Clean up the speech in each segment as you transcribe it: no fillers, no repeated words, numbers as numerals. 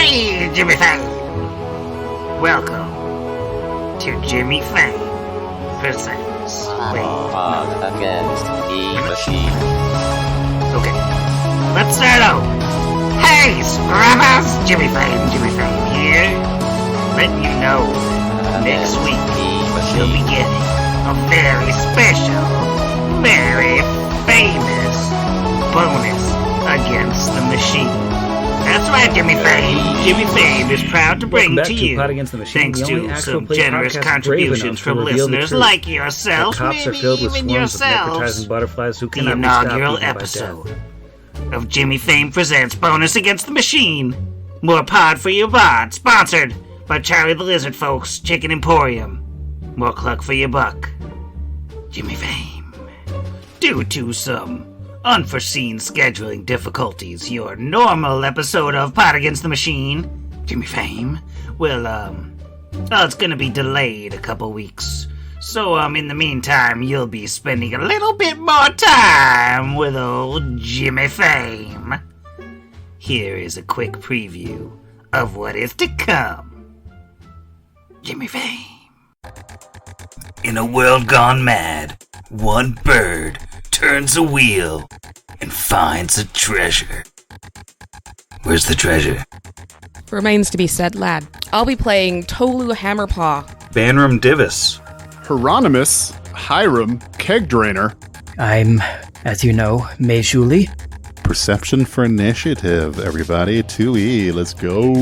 Hey, Jimmy Fame! Welcome to Jimmy Fame presents... Against the machine. Okay, let's start over. Hey, Scrubbers! Jimmy Fame here. Letting you know next week we'll be getting a very special, very famous bonus against the machine. That's right, Jimmy Fame. Jimmy Fame is proud to bring to you, thanks to some generous contributions from listeners like yourselves, maybe even yourselves, the inaugural episode of Jimmy Fame Presents Bonus Against the Machine. More pod for your bod, sponsored by Charlie the Lizard Folks Chicken Emporium. More cluck for your buck. Jimmy Fame. Due to some unforeseen scheduling difficulties, your normal episode of Pod Against the Machine, Jimmy Fame, will, it's gonna be delayed a couple weeks. So, in the meantime, you'll be spending a little bit more time with old Jimmy Fame. Here is a quick preview of what is to come. Jimmy Fame. In a world gone mad, one bird turns a wheel and finds a treasure. Where's the treasure? Remains to be said, lad. I'll be playing Tolu Hammerpaw. Banram Divis. Hieronymus Hiram Keg Drainer. I'm, as you know, Meijuli. Perception for initiative, everybody. 2E, let's go.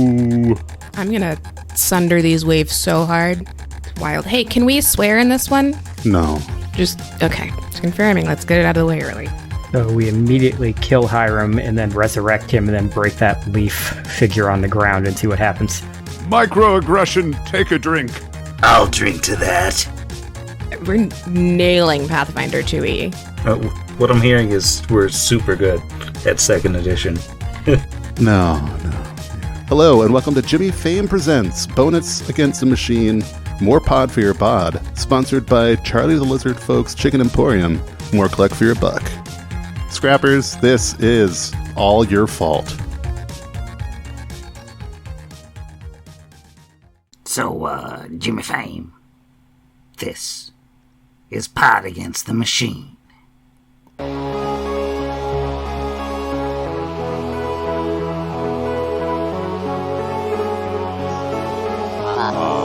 I'm gonna sunder these waves so hard. It's wild. Hey, can we swear in this one? No. Okay. Just confirming. Let's get it out of the way early. So we immediately kill Hiram and then resurrect him and then break that leaf figure on the ground and see what happens. Microaggression, take a drink. I'll drink to that. We're nailing Pathfinder 2E. What I'm hearing is we're super good at 2nd edition. No. Hello, and welcome to Jimmy Fame Presents Bonus Against the Machine. More pod for your bod. Sponsored by Charlie the Lizard Folks Chicken Emporium. More cluck for your buck. Scrappers, this is all your fault. So, Jimmy Fame, this is Pod Against the Machine.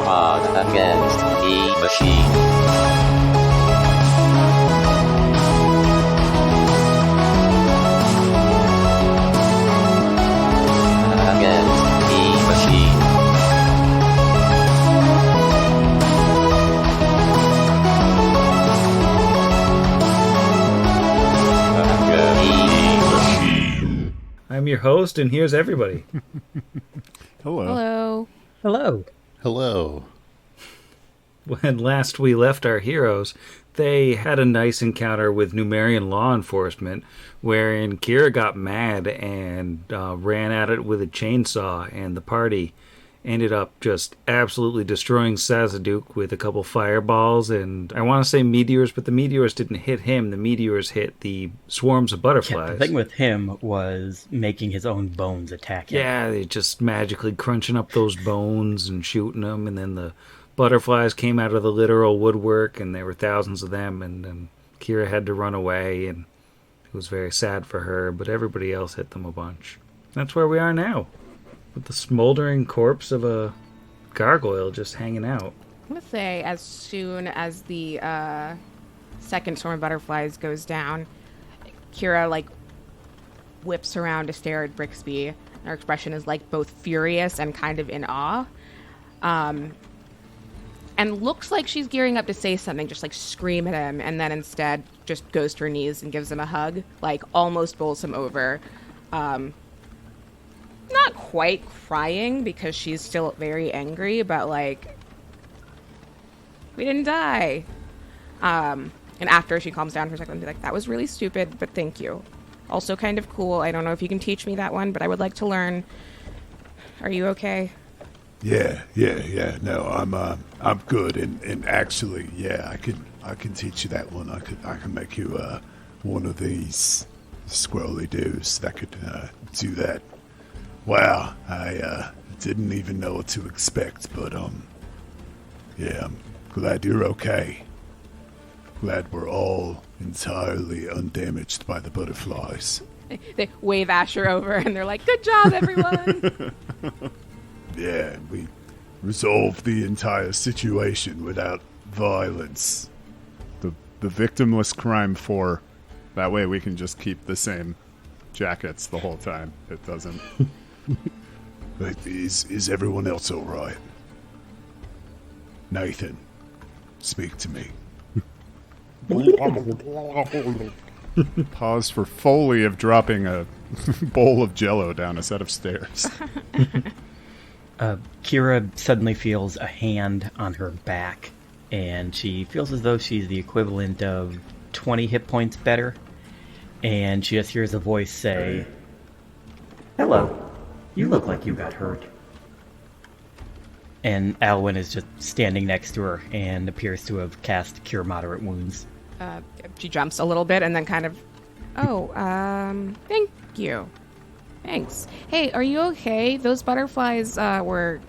Pod against the machine. Against the machine. I'm your host, and here's everybody. Hello. Hello. When last we left our heroes, they had a nice encounter with Numerian law enforcement, wherein Kira got mad and ran at it with a chainsaw, and the party ended up just absolutely destroying Sazaduk with a couple fireballs, and I want to say meteors, but the meteors didn't hit him. The meteors hit the swarms of butterflies. Yeah, the thing with him was making his own bones attack him. Yeah, they just magically crunching up those bones and shooting them, and then the butterflies came out of the literal woodwork, and there were thousands of them, and then Kira had to run away, and it was very sad for her, but everybody else hit them a bunch. That's where we are now, with the smoldering corpse of a gargoyle just hanging out. I'm gonna say as soon as the second swarm of butterflies goes down, Kira whips around to stare at Brixby. Her expression is both furious and kind of in awe, and looks like she's gearing up to say something, just scream at him, and then instead just goes to her knees and gives him a hug, almost bowls him over. Not quite crying because she's still very angry, but we didn't die. And after she calms down for a second, be like, that was really stupid, but thank you. Also kind of cool. I don't know if you can teach me that one, but I would like to learn. Are you okay? Yeah. No, I'm good, and actually, yeah, I can teach you that one. I can make you one of these squirrely dudes that could do that. Wow, I didn't even know what to expect, but, yeah, I'm glad you're okay. Glad we're all entirely undamaged by the butterflies. They wave Asher over, and they're like, "Good job, everyone!" Yeah, we resolved the entire situation without violence. The victimless crime 4. That way we can just keep the same jackets the whole time. It doesn't. But is everyone else all right? Nathan, speak to me. Pause for Foley of dropping a bowl of Jell-O down a set of stairs. Kira suddenly feels a hand on her back, and she feels as though she's the equivalent of 20 hit points better, and she just hears a voice say, "Hello, you look like you got hurt." And Alwyn is just standing next to her and appears to have cast Cure Moderate Wounds. She jumps a little bit and then kind of, thank you. Thanks. Hey, are you okay? Those butterflies were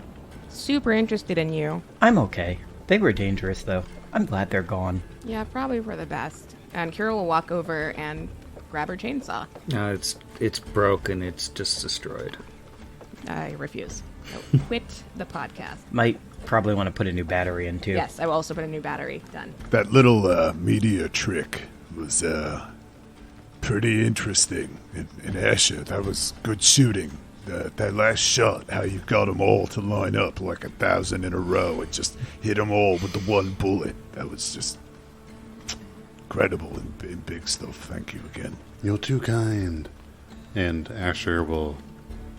super interested in you. I'm okay. They were dangerous, though. I'm glad they're gone. Yeah, probably for the best. And Kira will walk over and grab her chainsaw. No, it's broken. It's just destroyed. I refuse. So quit the podcast. Might probably want to put a new battery in, too. Yes, I will also put a new battery. Done. That little media trick was pretty interesting. And Asher, that was good shooting. That last shot, how you got them all to line up like 1,000 in a row and just hit them all with the one bullet. That was just incredible and big stuff. Thank you again. You're too kind. And Asher will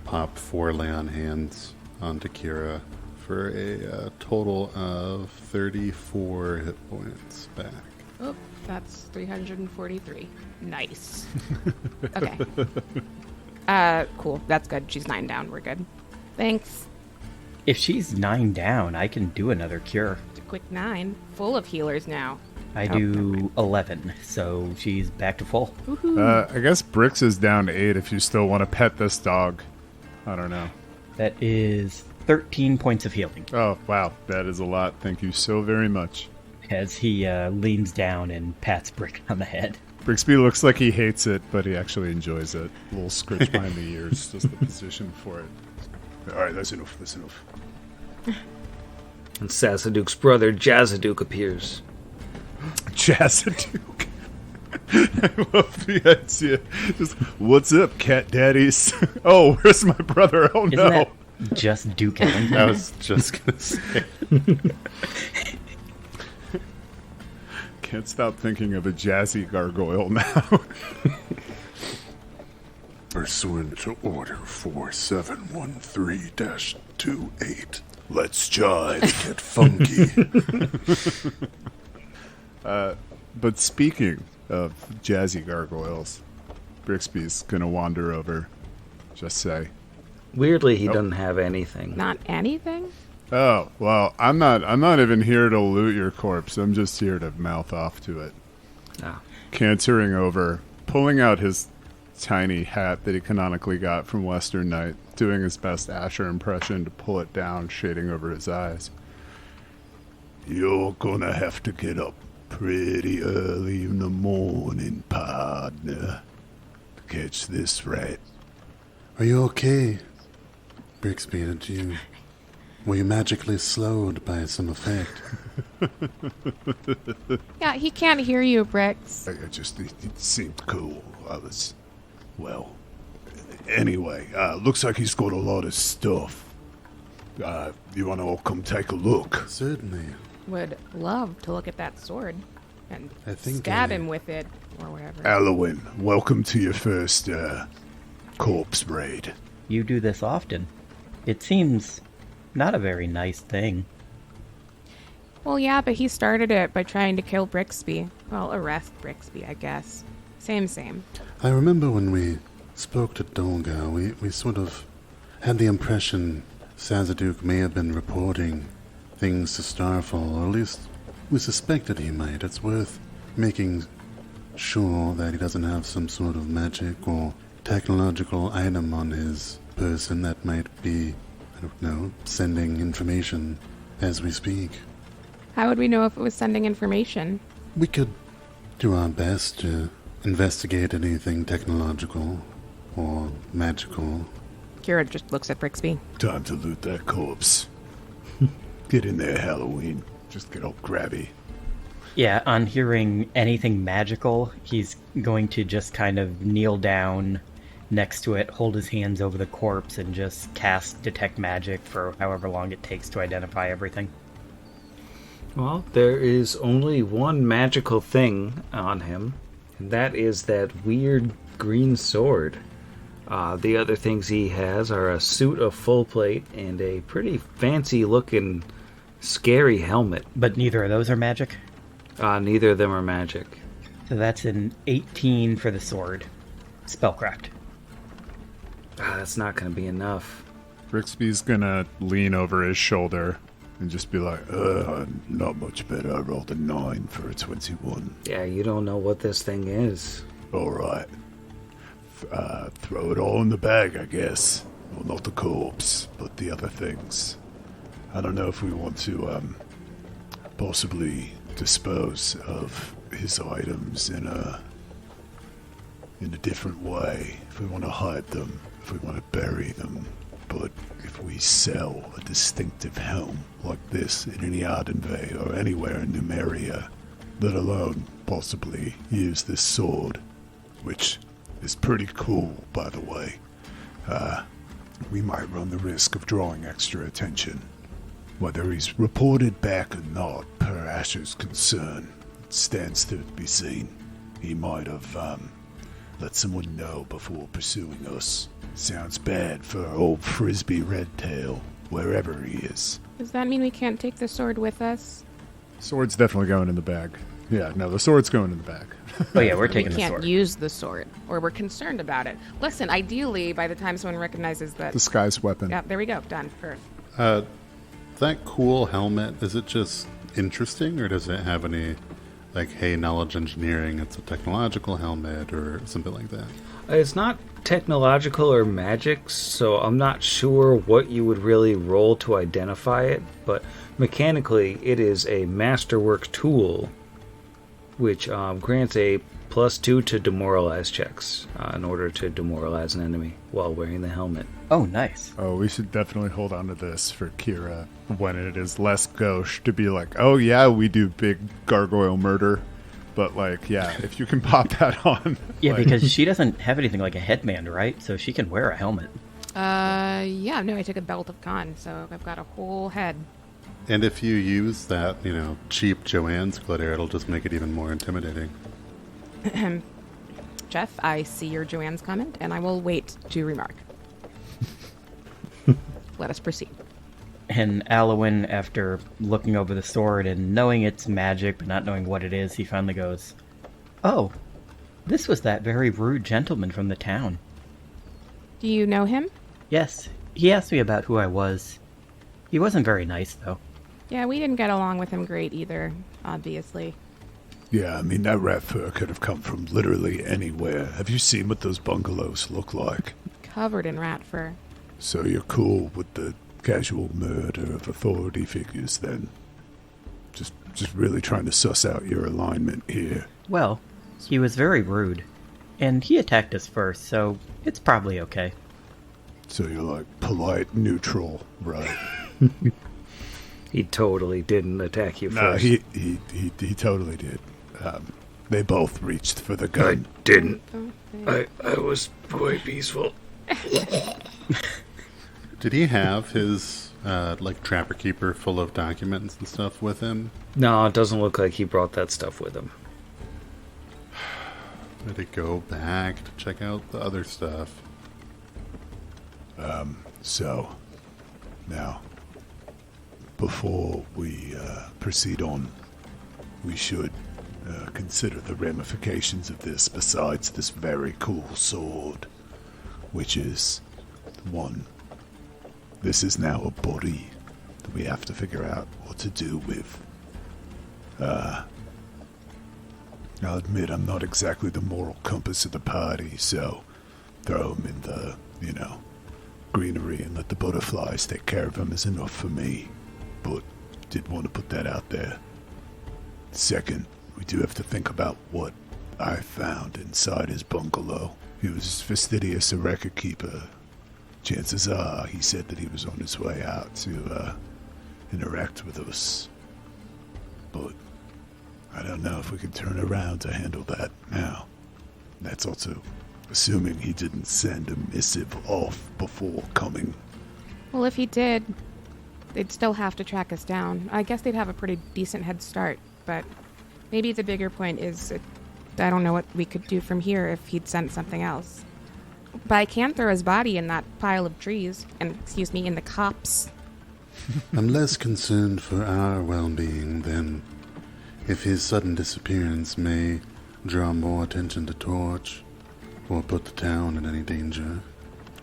pop 4 lay on hands onto Kira for a total of 34 hit points back. Oh, that's 343. Nice. Okay. Cool. That's good. She's 9 down. We're good. Thanks. If she's 9 down, I can do another cure. It's a quick 9. Full of healers now. I do 11, so she's back to full. I guess Brix is down 8 if you still want to pet this dog. I don't know. That is 13 points of healing. Oh, wow. That is a lot. Thank you so very much. As he leans down and pats Brick on the head. Brixby looks like he hates it, but he actually enjoys it. A little scritch behind the ears, just the position for it. All right, that's enough. And Sassaduke's brother, Jazzaduke, appears. Jazzaduke. I love the idea. Just, what's up, cat daddies? Oh, where's my brother? Oh, Isn't no. that just Duke Ellington? I was just going to say. Can't stop thinking of a jazzy gargoyle now. Pursuant to Order 4713-28. Let's jive, get funky. But speaking of jazzy gargoyles, Brixby's gonna wander over. Just say, Weirdly, he doesn't have anything. Not anything? "Oh, well, I'm not even here to loot your corpse. I'm just here to mouth off to it." Ah. Cantering over, pulling out his tiny hat that he canonically got from Western Knight, doing his best Asher impression to pull it down, shading over his eyes. You're gonna have to get up pretty early in the morning, partner, to catch this rat. Are you okay, Brixby? Were you magically slowed by some effect? Yeah, he can't hear you, Brix. It seemed cool. Anyway, looks like he's got a lot of stuff. You wanna all come take a look? Certainly. Would love to look at that sword and I think stab him with it or whatever. Alwyn, welcome to your first, corpse raid. You do this often. It seems not a very nice thing. Well, yeah, but he started it by trying to kill Brixby. Well, arrest Brixby, I guess. Same. I remember when we spoke to Dolga, we sort of had the impression Sazaduk may have been reporting things to Starfall, or at least we suspected he might. It's worth making sure that he doesn't have some sort of magic or technological item on his person that might be a don't know, sending information as we speak. How would we know if it was sending information? We could do our best to investigate anything technological or magical. Kira just looks at Brixby. Time to loot that corpse. Get in there, Halloween. Just get all grabby. Yeah, on hearing anything magical, he's going to just kind of kneel down next to it, hold his hands over the corpse, and just cast Detect Magic for however long it takes to identify everything. Well, there is only one magical thing on him, and that is that weird green sword. The other things he has are a suit of full plate and a pretty fancy-looking, scary helmet. But neither of those are magic? Neither of them are magic. So that's an 18 for the sword. Spellcraft. That's not going to be enough. Brixby's gonna lean over his shoulder and just be like, Not much better. I rolled a 9 for a 21. Yeah, you don't know what this thing is. Alright. Throw it all in the bag, I guess. Well, not the corpse, but the other things. I don't know if we want to, possibly dispose of his items in a different way. If we want to hide them, if we want to bury them. But if we sell a distinctive helm like this in any Ardenvale or anywhere in Numeria, let alone possibly use this sword, which is pretty cool, by the way, we might run the risk of drawing extra attention. Whether he's reported back or not, per Asher's concern, it stands to be seen. He might have let someone know before pursuing us. Sounds bad for old Frisbee Redtail, wherever he is. Does that mean we can't take the sword with us? sword's definitely going in the bag. Yeah, no, the sword's going in the bag. Oh yeah, we're We taking the can't sword. use the sword, or we're concerned about it. Listen, ideally, by the time someone recognizes that... Disguised weapon. Yeah, there we go. Done. Perfect. That cool helmet, is it just interesting, or does it have any, like, hey, knowledge engineering, it's a technological helmet, or something like that? It's not technological or magic, so I'm not sure what you would really roll to identify it, but mechanically it is a masterwork tool which grants a +2 to demoralize checks in order to demoralize an enemy while wearing the helmet. Oh, nice. Oh, we should definitely hold on to this for Kira when it is less gauche to be like, oh yeah, we do big gargoyle murder. But, like, yeah, if you can pop that on. Yeah, like, because she doesn't have anything like a headband, right? So she can wear a helmet. Yeah, no, I took a belt of con, so I've got a whole head. And if you use that, you know, cheap Joanne's glitter, it'll just make it even more intimidating. Jeff, I see your Joanne's comment, and I will wait to remark. Let us proceed. And Alwyn, after looking over the sword and knowing it's magic but not knowing what it is, he finally goes, "Oh, this was that very rude gentleman from the town." Do you know him? Yes, he asked me about who I was. He wasn't very nice, though. Yeah, we didn't get along with him great either, obviously. Yeah, I mean, that rat fur could have come from literally anywhere. Have you seen what those bungalows look like? Covered in rat fur. So you're cool with the casual murder of authority figures, then? Just really trying to suss out your alignment here. Well, he was very rude. And he attacked us first, so it's probably okay. So you're like polite, neutral, right? He totally didn't attack you No, first. he totally did. They both reached for the I gun. didn't. Okay. I was quite peaceful. Did he have his, like, Trapper Keeper full of documents and stuff with him? No, it doesn't look like he brought that stuff with him. Did he go back to check out the other stuff? So, now, before we proceed on, we should consider the ramifications of this besides this very cool sword, which is, one, this is now a body that we have to figure out what to do with. I'll admit I'm not exactly the moral compass of the party, so throw him in the, greenery and let the butterflies take care of him is enough for me. But did want to put that out there. Second, we do have to think about what I found inside his bungalow. He was fastidious, a record keeper. Chances are he said that he was on his way out to interact with us. But I don't know if we can turn around to handle that now. That's also assuming he didn't send a missive off before coming. Well, if he did, they'd still have to track us down. I guess they'd have a pretty decent head start, but maybe the bigger point is I don't know what we could do from here if he'd sent something else. But I can throw his body in that pile of trees, and, in the copse. I'm less concerned for our well-being than if his sudden disappearance may draw more attention to Torch or put the town in any danger.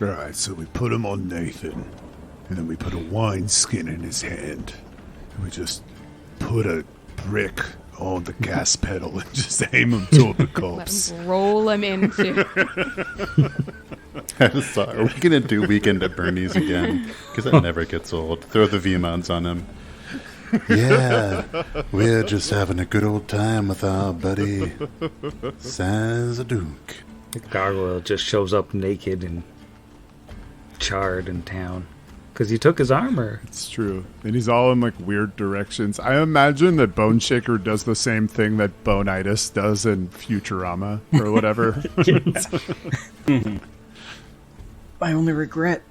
Alright, so we put him on Nathan, and then we put a wine skin in his hand, and we just put a brick on the gas pedal and just aim him toward the Let corpse. him roll him into... Sorry, are we going to do Weekend at Bernie's again? Because that never gets old. Throw the V-mods on him. Yeah, we're just having a good old time with our buddy Sazaduke. The gargoyle just shows up naked and charred in town. Because he took his armor. It's true. And he's all in like weird directions. I imagine that Bone Shaker does the same thing that Bonitis does in Futurama or whatever. My only regret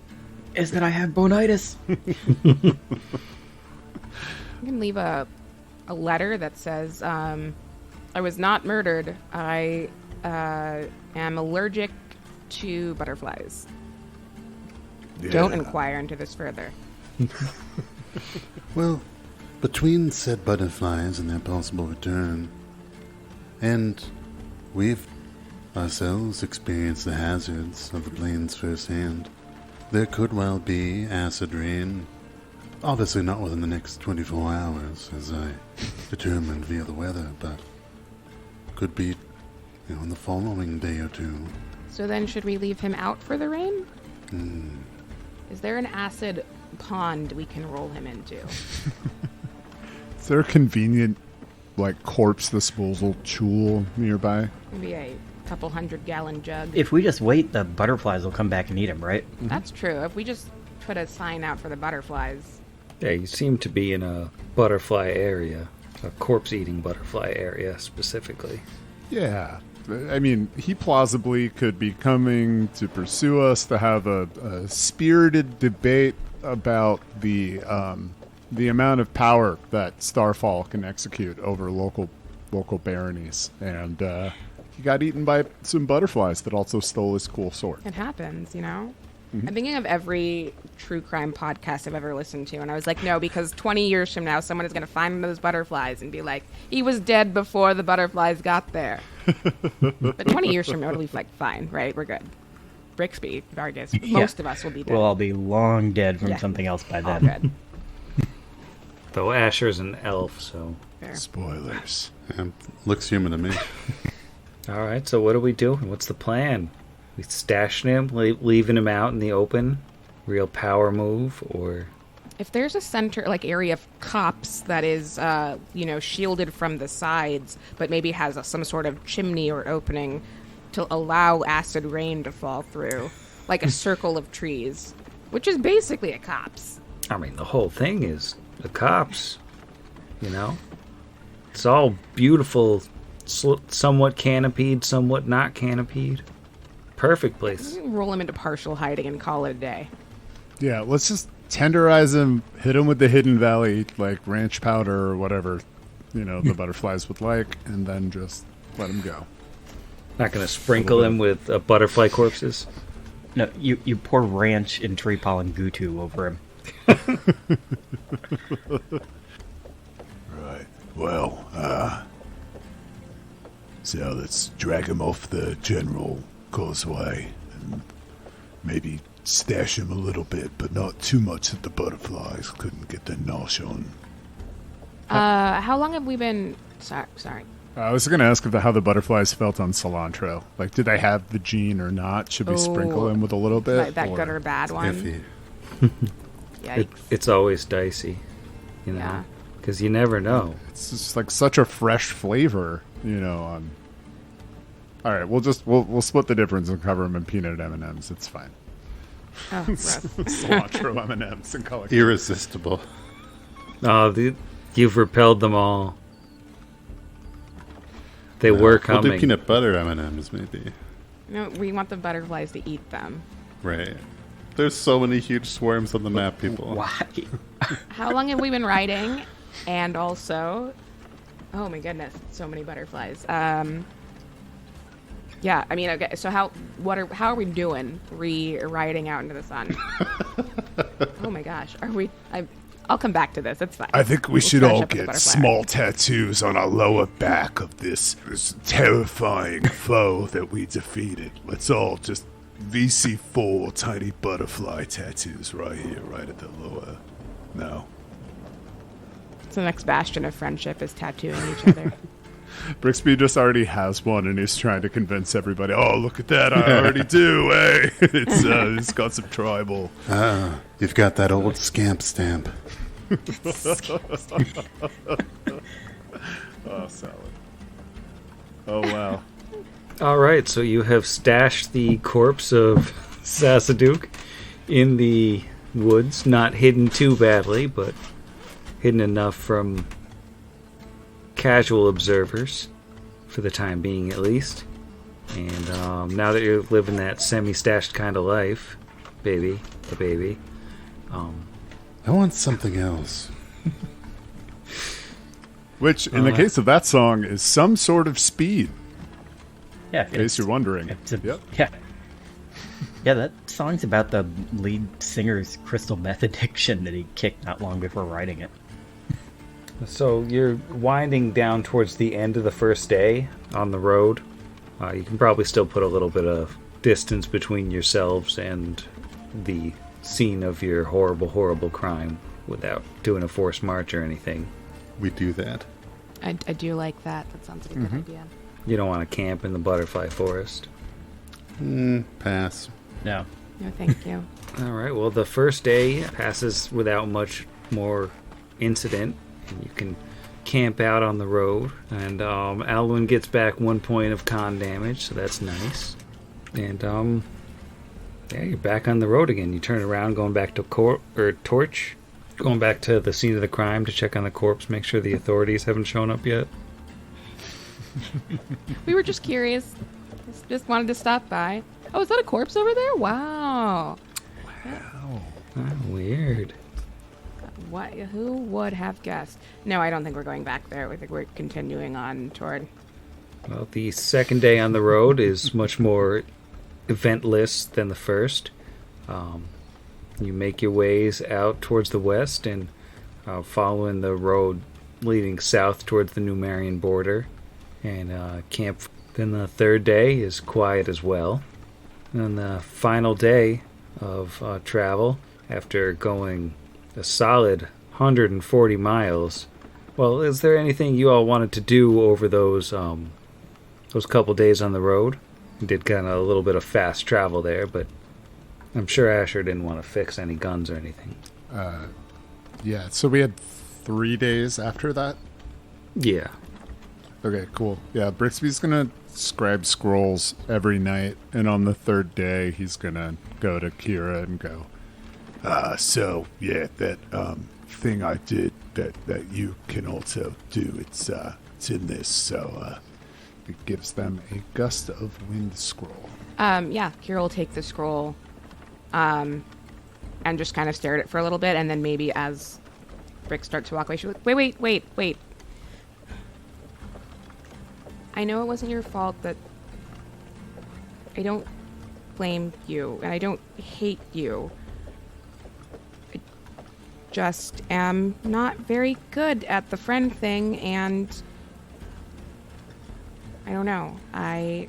is that I have bonitis. You can leave a letter that says, I was not murdered. I am allergic to butterflies. Yeah. Don't inquire into this further. Well, between said butterflies and their possible return, and we've ourselves experienced the hazards of the plains firsthand, there could well be acid rain. Obviously not within the next 24 hours, as I determined via the weather, but could be, in the following day or two. So then should we leave him out for the rain? Is there an acid pond we can roll him into? Is there a convenient, corpse disposal tool nearby? Maybe a couple 100-gallon jug. If we just wait, the butterflies will come back and eat him, right? That's true. If we just put a sign out for the butterflies. Yeah, you seem to be in a butterfly area. A corpse-eating butterfly area, specifically. Yeah. I mean, he plausibly could be coming to pursue us to have a spirited debate about the amount of power that Starfall can execute over local baronies. And he got eaten by some butterflies that also stole his cool sword. It happens, I'm thinking of every true crime podcast I've ever listened to, and I was like, no, because 20 years from now, someone is going to find those butterflies and be like, he was dead before the butterflies got there. But 20 years from now, it'll be fine, right? We're good. Brixby, Vargas, most of us will be dead. We'll all be long dead from Yeah. something else by All then. good. Though Asher's an elf, so... Fair. Spoilers. Looks human to me. Alright, so what are we doing? What's the plan? We stashing him, leaving him out in the open? Real power move, or... If there's a center, area of cops that is, shielded from the sides, but maybe has some sort of chimney or opening to allow acid rain to fall through, like a circle of trees, which is basically a copse. I mean, the whole thing is the cops, It's all beautiful, somewhat canopied, somewhat not canopied. Perfect place. Roll him into partial hiding and call it a day. Yeah, let's just tenderize him, hit him with the Hidden Valley, ranch powder or whatever, the butterflies would like, and then just let him go. Not going to sprinkle him with butterfly corpses? No, you pour ranch and tree pollen gutu over him. Right. Well, so let's drag him off the general causeway and maybe stash him a little bit, but not too much that the butterflies couldn't get their nosh on. How long have we been... Sorry. I was going to ask how the butterflies felt on cilantro. Like, did they have the gene or not? Should we sprinkle them with a little bit? Like that good or bad one? Iffy. Yikes. It's always dicey, you know, Yeah. because you never know. It's just like such a fresh flavor, you know. All right, we'll split the difference and cover them in peanut M&Ms. It's fine. Oh, gross. Cilantro M&Ms and color. Irresistible. Oh, you've repelled them all. They were We'll coming. do peanut butter M&Ms, maybe. No, we want the butterflies to eat them. Right. There's so many huge swarms on the map, people. Why? How long have we been riding? And also, oh my goodness, so many butterflies. Yeah, I mean, okay. So how are we doing? Riding out into the sun? Oh my gosh, are we? I'll come back to this. It's fine. I think we We'll should finish all up with the get butterfly small tattoos on our lower back of this terrifying foe that we defeated. Let's all just VC4 tiny butterfly tattoos right here, right at the lower. No. It's the next bastion of friendship is tattooing each other. Brixby just already has one, and he's trying to convince everybody. Oh, look at that! I already do. Hey, it's got some tribal. Ah, you've got that old scamp stamp. Oh, salad. Oh wow. All right, so you have stashed the corpse of Sassaduke in the woods, not hidden too badly, but hidden enough from casual observers, for the time being at least. And now that you're living that semi-stashed kind of life, baby, I want something else. Which, in the case of that song, is some sort of speed. Yeah, In case you're wondering. Yep. Yeah. Yeah, that song's about the lead singer's crystal meth addiction that he kicked not long before writing it. So you're winding down towards the end of the first day on the road. You can probably still put a little bit of distance between yourselves and the scene of your horrible, horrible crime without doing a forced march or anything. We do that. I do like that. That sounds like a good idea. You don't want to camp in the butterfly forest. Pass. No. No, thank you. All right, well, the first day passes without much more incident. You can camp out on the road, and Alwyn gets back 1 point of con damage, so that's nice. And yeah, you're back on the road again. You turn around, going back to Torch, going back to the scene of the crime to check on the corpse, make sure the authorities haven't shown up yet. We were just curious. Just wanted to stop by. Oh, is that a corpse over there? Wow. Weird. What? Who would have guessed? No, I don't think we're going back there. I think we're continuing on toward. Well, the second day on the road is much more eventless than the first. You make your ways out towards the west and following the road leading south towards the Numerian border and camp. Then the third day is quiet as well. And the final day of travel, after going a solid 140 miles. Well, is there anything you all wanted to do over those couple days on the road? We did kind of a little bit of fast travel there, but I'm sure Asher didn't want to fix any guns or anything. Yeah, so we had 3 days after that? Yeah. Okay, cool. Yeah, Brixby's going to scribe scrolls every night, and on the third day, he's going to go to Kira and go, So, yeah, that thing I did that you can also do, it's in this, so it gives them a gust of wind scroll. Yeah, Kira will take the scroll and just kind of stare at it for a little bit, and then maybe as Brick starts to walk away, she's like, wait. I know it wasn't your fault, but I don't blame you, and I don't hate you. I just am not very good at the friend thing, and I don't know. I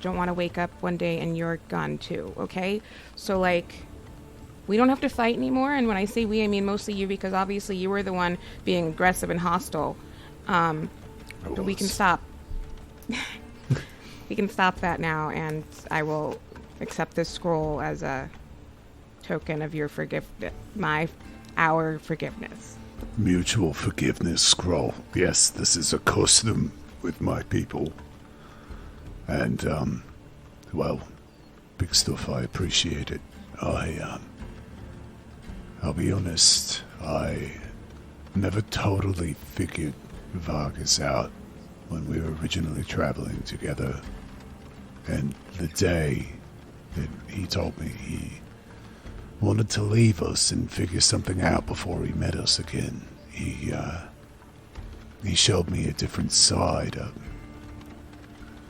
don't want to wake up one day and you're gone too, okay? So, like, we don't have to fight anymore, and when I say we, I mean mostly you, because obviously you were the one being aggressive and hostile. But we can stop. We can stop that now, and I will accept this scroll as a token of your our forgiveness. Mutual forgiveness scroll. Yes, this is a custom with my people. And, well, big stuff, I appreciate it. I'll be honest, I never totally figured Vargas out when we were originally traveling together. And the day that he told me he wanted to leave us and figure something out before he met us again, he showed me a different side of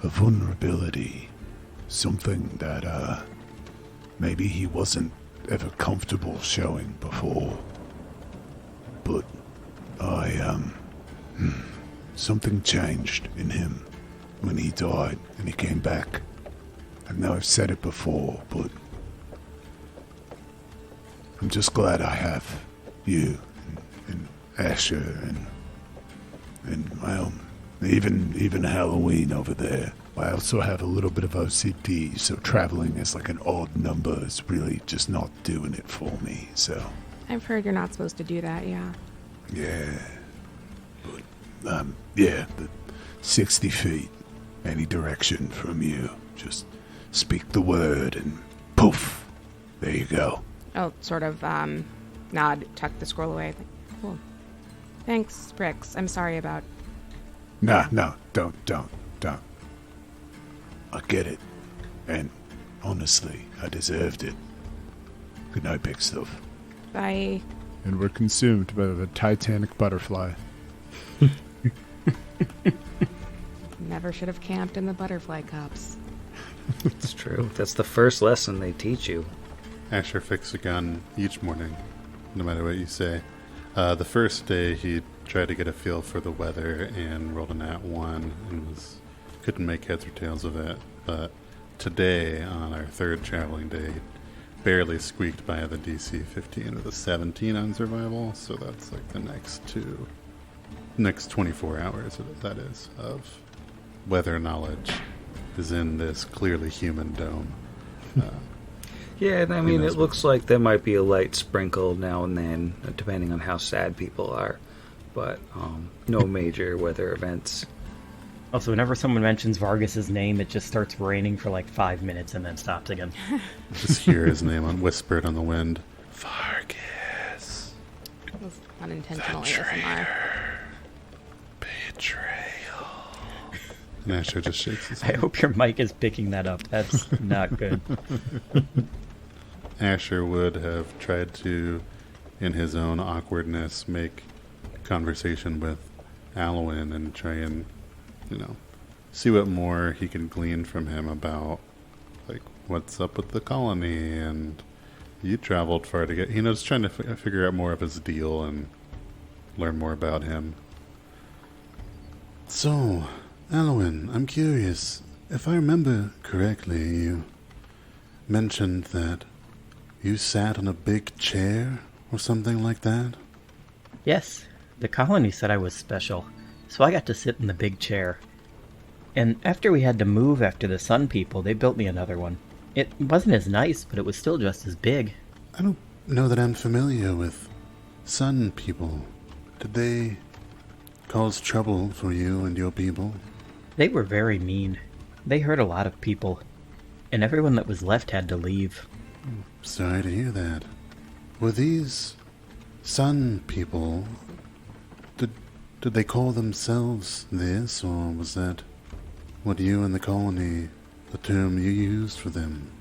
vulnerability, something that maybe he wasn't ever comfortable showing before. But something changed in him when he died and he came back. I know I've said it before, but I'm just glad I have you and Asher and well, even Halloween over there. I also have a little bit of OCD, so traveling as like an odd number is really just not doing it for me, so. I've heard you're not supposed to do that, yeah. Yeah. But, yeah, the 60 feet, any direction from you. Just speak the word and poof, there you go. I'll sort of nod, tuck the scroll away. Cool. Thanks, Brix. I'm sorry about... No, don't. I get it. And honestly, I deserved it. Good night, big stuff. Bye. And we're consumed by the Titanic butterfly. Never should have camped in the butterfly cups. It's true. That's the first lesson they teach you. Asher fixed a gun each morning, no matter what you say. The first day he tried to get a feel for the weather and rolled an @1 and couldn't make heads or tails of it. But today, on our third traveling day, he barely squeaked by the DC 15 with a 17 on survival. So that's like the next 24 hours, that is, of weather knowledge is in this clearly human dome. Yeah, I mean, it looks like there might be a light sprinkle now and then, depending on how sad people are. But no major weather events. Also, whenever someone mentions Vargas's name, it just starts raining for like 5 minutes and then stops again. Just hear his name whispered on the wind. Vargas. That was unintentional ASMR. Betrayal. And Asher just shakes his I head. hope your mic is picking that up. That's not good. Asher would have tried to, in his own awkwardness, make conversation with Alwyn and try and, see what more he can glean from him about, like, what's up with the colony, and you traveled far to get... just trying to figure out more of his deal and learn more about him. So, Alwyn, I'm curious. If I remember correctly, you mentioned that you sat on a big chair or something like that? Yes, the colony said I was special, so I got to sit in the big chair. And after we had to move after the Sun people, they built me another one. It wasn't as nice, but it was still just as big. I don't know that I'm familiar with Sun people. Did they cause trouble for you and your people? They were very mean. They hurt a lot of people, and everyone that was left had to leave. Sorry to hear that. Were these Sun people... Did they call themselves this, or was that what you and the colony, the term you used for them?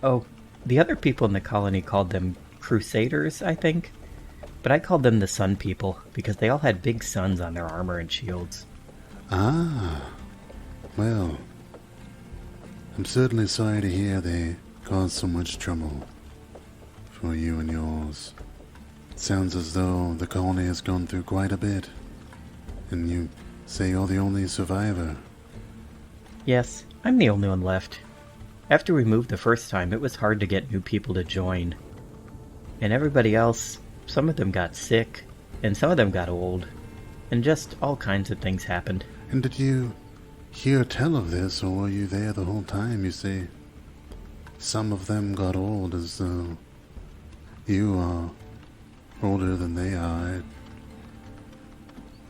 Oh, the other people in the colony called them Crusaders, I think. But I called them the Sun people, because they all had big suns on their armor and shields. Ah, well, I'm certainly sorry to hear they caused so much trouble for you and yours. It sounds as though the colony has gone through quite a bit, and you say you're the only survivor. Yes, I'm the only one left. After we moved the first time, it was hard to get new people to join. And everybody else, some of them got sick, and some of them got old, and just all kinds of things happened. And did you hear tell of this, or were you there the whole time? You say some of them got old, as though you are older than they are. I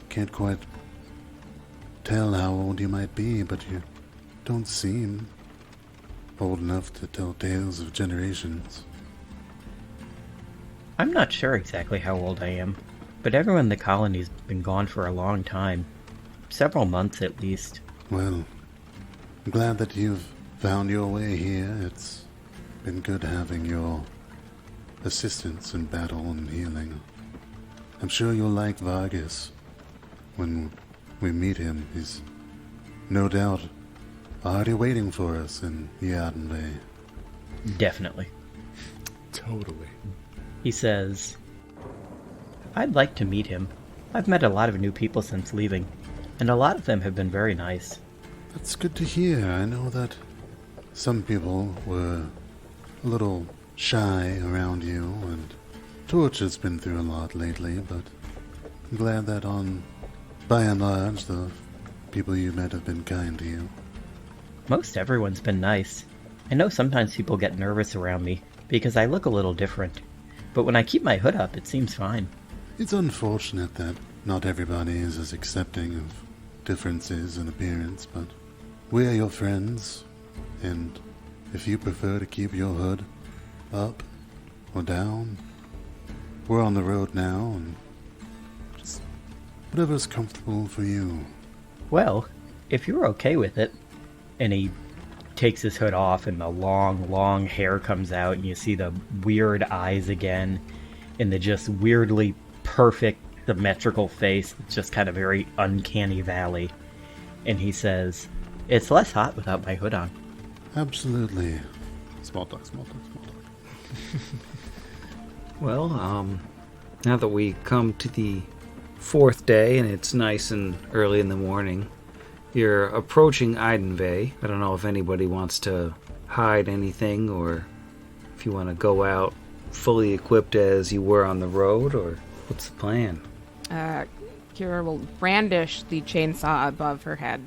can't quite tell how old you might be, but you don't seem old enough to tell tales of generations. I'm not sure exactly how old I am, but everyone in the colony's been gone for a long time. Several months at least. Well, I'm glad that you've found your way here. It's been good having your assistance in battle and healing. I'm sure you'll like Vargas when we meet him. He's no doubt already waiting for us in Yardenway. Definitely. Totally. He says, I'd like to meet him. I've met a lot of new people since leaving, and a lot of them have been very nice. That's good to hear. I know that some people were a little shy around you, and Torch has been through a lot lately, but I'm glad that by and large, the people you met have been kind to you. Most everyone's been nice. I know sometimes people get nervous around me because I look a little different, but when I keep my hood up, it seems fine. It's unfortunate that not everybody is as accepting of differences in appearance, but we're your friends, and if you prefer to keep your hood up or down, we're on the road now, and just whatever's comfortable for you. Well, if you're okay with it, and he takes his hood off and the long hair comes out and you see the weird eyes again and the just weirdly perfect symmetrical face that's just kind of very uncanny valley. And he says, it's less hot without my hood on. Absolutely. Small talk, small talk, small talk. Well, now that we come to the fourth day and it's nice and early in the morning, you're approaching Eidenvey. I don't know if anybody wants to hide anything or if you want to go out fully equipped as you were on the road, or what's the plan? Kira will brandish the chainsaw above her head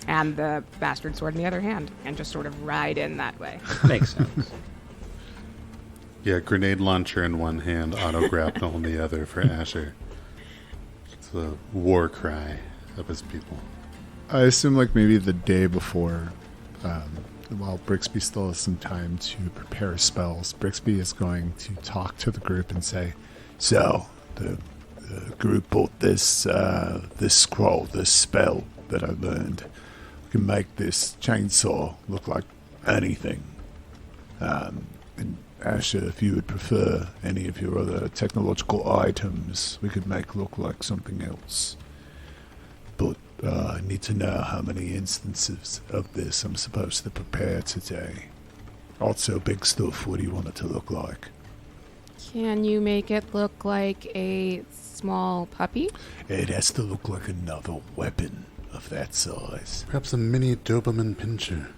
and the bastard sword in the other hand and just sort of ride in that way. Makes sense. Yeah, grenade launcher in one hand, auto grapple in the other for Asher. It's a war cry of his people. I assume like maybe the day before, while Brixby still has some time to prepare spells, Brixby is going to talk to the group and say, So, the group bought this scroll, this spell that I learned. We can make this chainsaw look like anything. And Asher, if you would prefer any of your other technological items, we could make look like something else. But I need to know how many instances of this I'm supposed to prepare today. Also, big stuff, what do you want it to look like? Can you make it look like a small puppy? It has to look like another weapon of that size. Perhaps a mini Doberman pincher.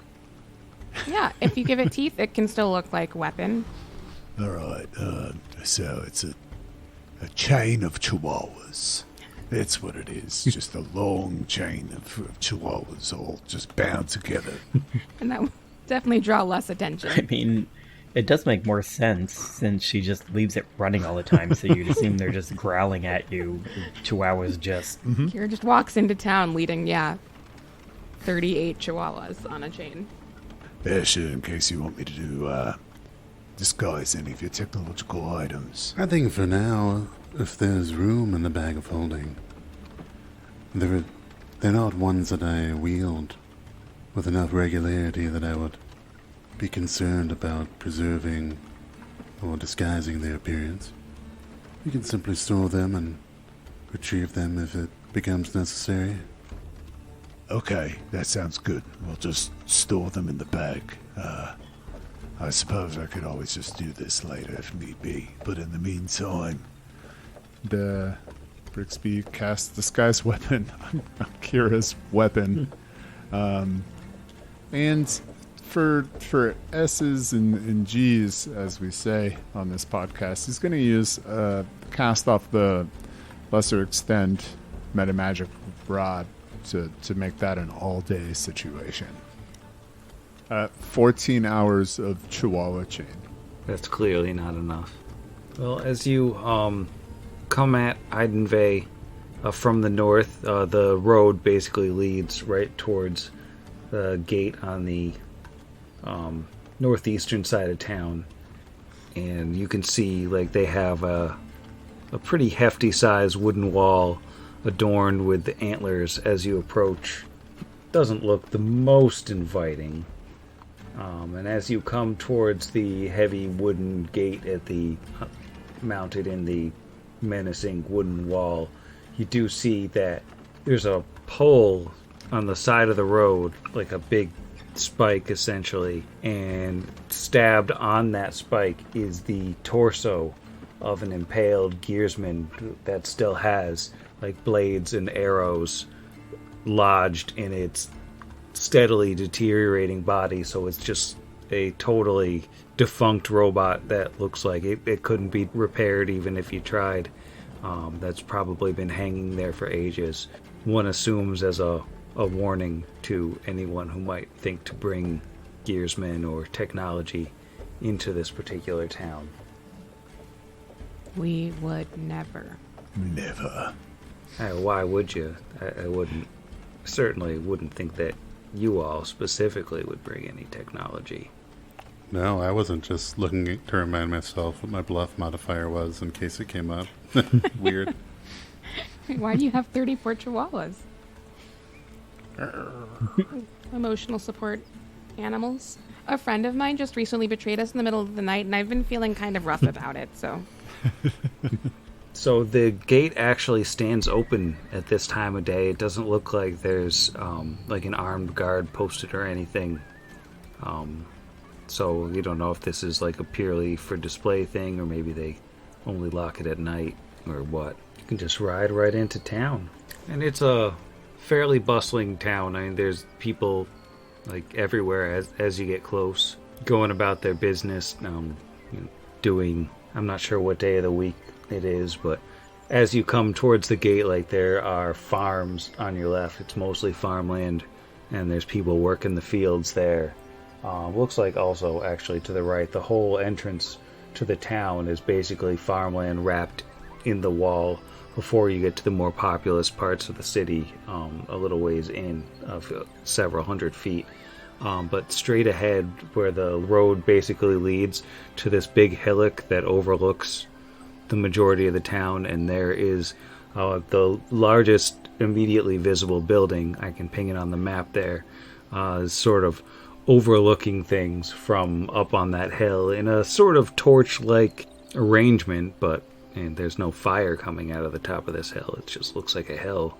Yeah, if you give it teeth, it can still look like a weapon. Alright, so it's a chain of chihuahuas. That's what it is. Just a long chain of chihuahuas all just bound together. And that would definitely draw less attention. I mean, it does make more sense since she just leaves it running all the time, so you'd assume they're just growling at you. Chihuahuas just... Kira just walks into town leading, 38 chihuahuas on a chain. Yeah, sure, in case you want me to do, disguise any of your technological items. I think for now, if there's room in the bag of holding, they're not ones that I wield with enough regularity that I would be concerned about preserving or disguising their appearance. You can simply store them and retrieve them if it becomes necessary. Okay, that sounds good. We'll just store them in the bag. I suppose I could always just do this later if need be, but in the meantime... the Brixby casts disguise weapon on Kira's weapon. And for S's and G's, as we say on this podcast, he's going to use cast off the lesser extend metamagic rod to make that an all-day situation. 14 hours of Chihuahua chain. That's clearly not enough. Well, as you come at Eidenvey from the north, the road basically leads right towards the gate on the northeastern side of town. And you can see like they have a pretty hefty sized wooden wall adorned with the antlers as you approach. Doesn't look the most inviting. And as you come towards the heavy wooden gate at the mounted in the menacing wooden wall, you do see that there's a pole on the side of the road, like a big spike essentially, and stabbed on that spike is the torso of an impaled gearsman that still has like blades and arrows lodged in its steadily deteriorating body. So it's just a totally defunct robot that looks like it couldn't be repaired even if you tried. That's probably been hanging there for ages. One assumes as a warning to anyone who might think to bring gearsmen or technology into this particular town. We would never. Never. Why would you? I wouldn't. Certainly wouldn't think that you all specifically would bring any technology. No, I wasn't just looking to remind myself what my bluff modifier was in case it came up. Weird. Why do you have 34 Chihuahuas? Emotional support animals. A friend of mine just recently betrayed us in the middle of the night, and I've been feeling kind of rough about it, so... So the gate actually stands open at this time of day. It doesn't look like there's like an armed guard posted or anything. So you don't know if this is like a purely for display thing, or maybe they only lock it at night, or what. You can just ride right into town. And it's a fairly bustling town. I mean, there's people like everywhere as you get close, going about their business, doing, I'm not sure what day of the week it is, but as you come towards the gate, like there are farms on your left. It's mostly farmland, and there's people working the fields there. Looks like also actually to the right, the whole entrance to the town is basically farmland wrapped in the wall before you get to the more populous parts of the city, a little ways in, of several hundred feet. But straight ahead, where the road basically leads to this big hillock that overlooks the majority of the town, and there is the largest immediately visible building. I can ping it on the map there, sort of overlooking things from up on that hill in a sort of torch-like arrangement, but there's no fire coming out of the top of this hill. It just looks like a hill.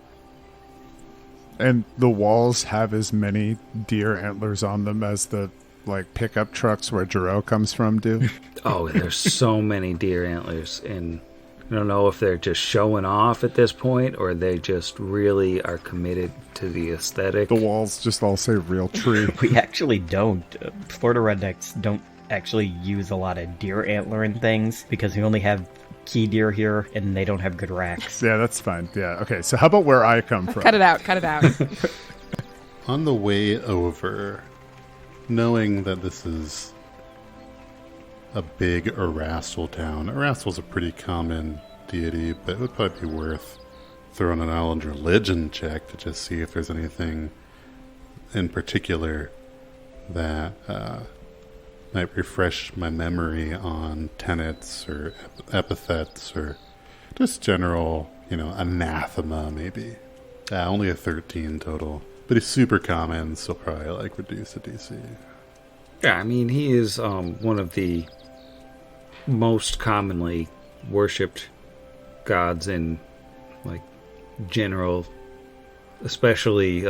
And the walls have as many deer antlers on them as the pickup trucks where Jarrell comes from do. Oh, there's so many deer antlers, and I don't know if they're just showing off at this point or they just really are committed to the aesthetic. The walls just all say real tree. We actually don't. Florida rednecks don't actually use a lot of deer antler and things because we only have key deer here and they don't have good racks. Yeah, that's fine. Yeah, okay. So how about where I come from? Cut it out. On the way over, knowing that this is a big Erastil town. Erastil's a pretty common deity, but it would probably be worth throwing an knowledge religion check to just see if there's anything in particular that might refresh my memory on tenets or epithets or just general, anathema maybe. Only a 13 total. But he's super common, so probably reduce the DC. Yeah, I mean, he is one of the most commonly worshipped gods in general, especially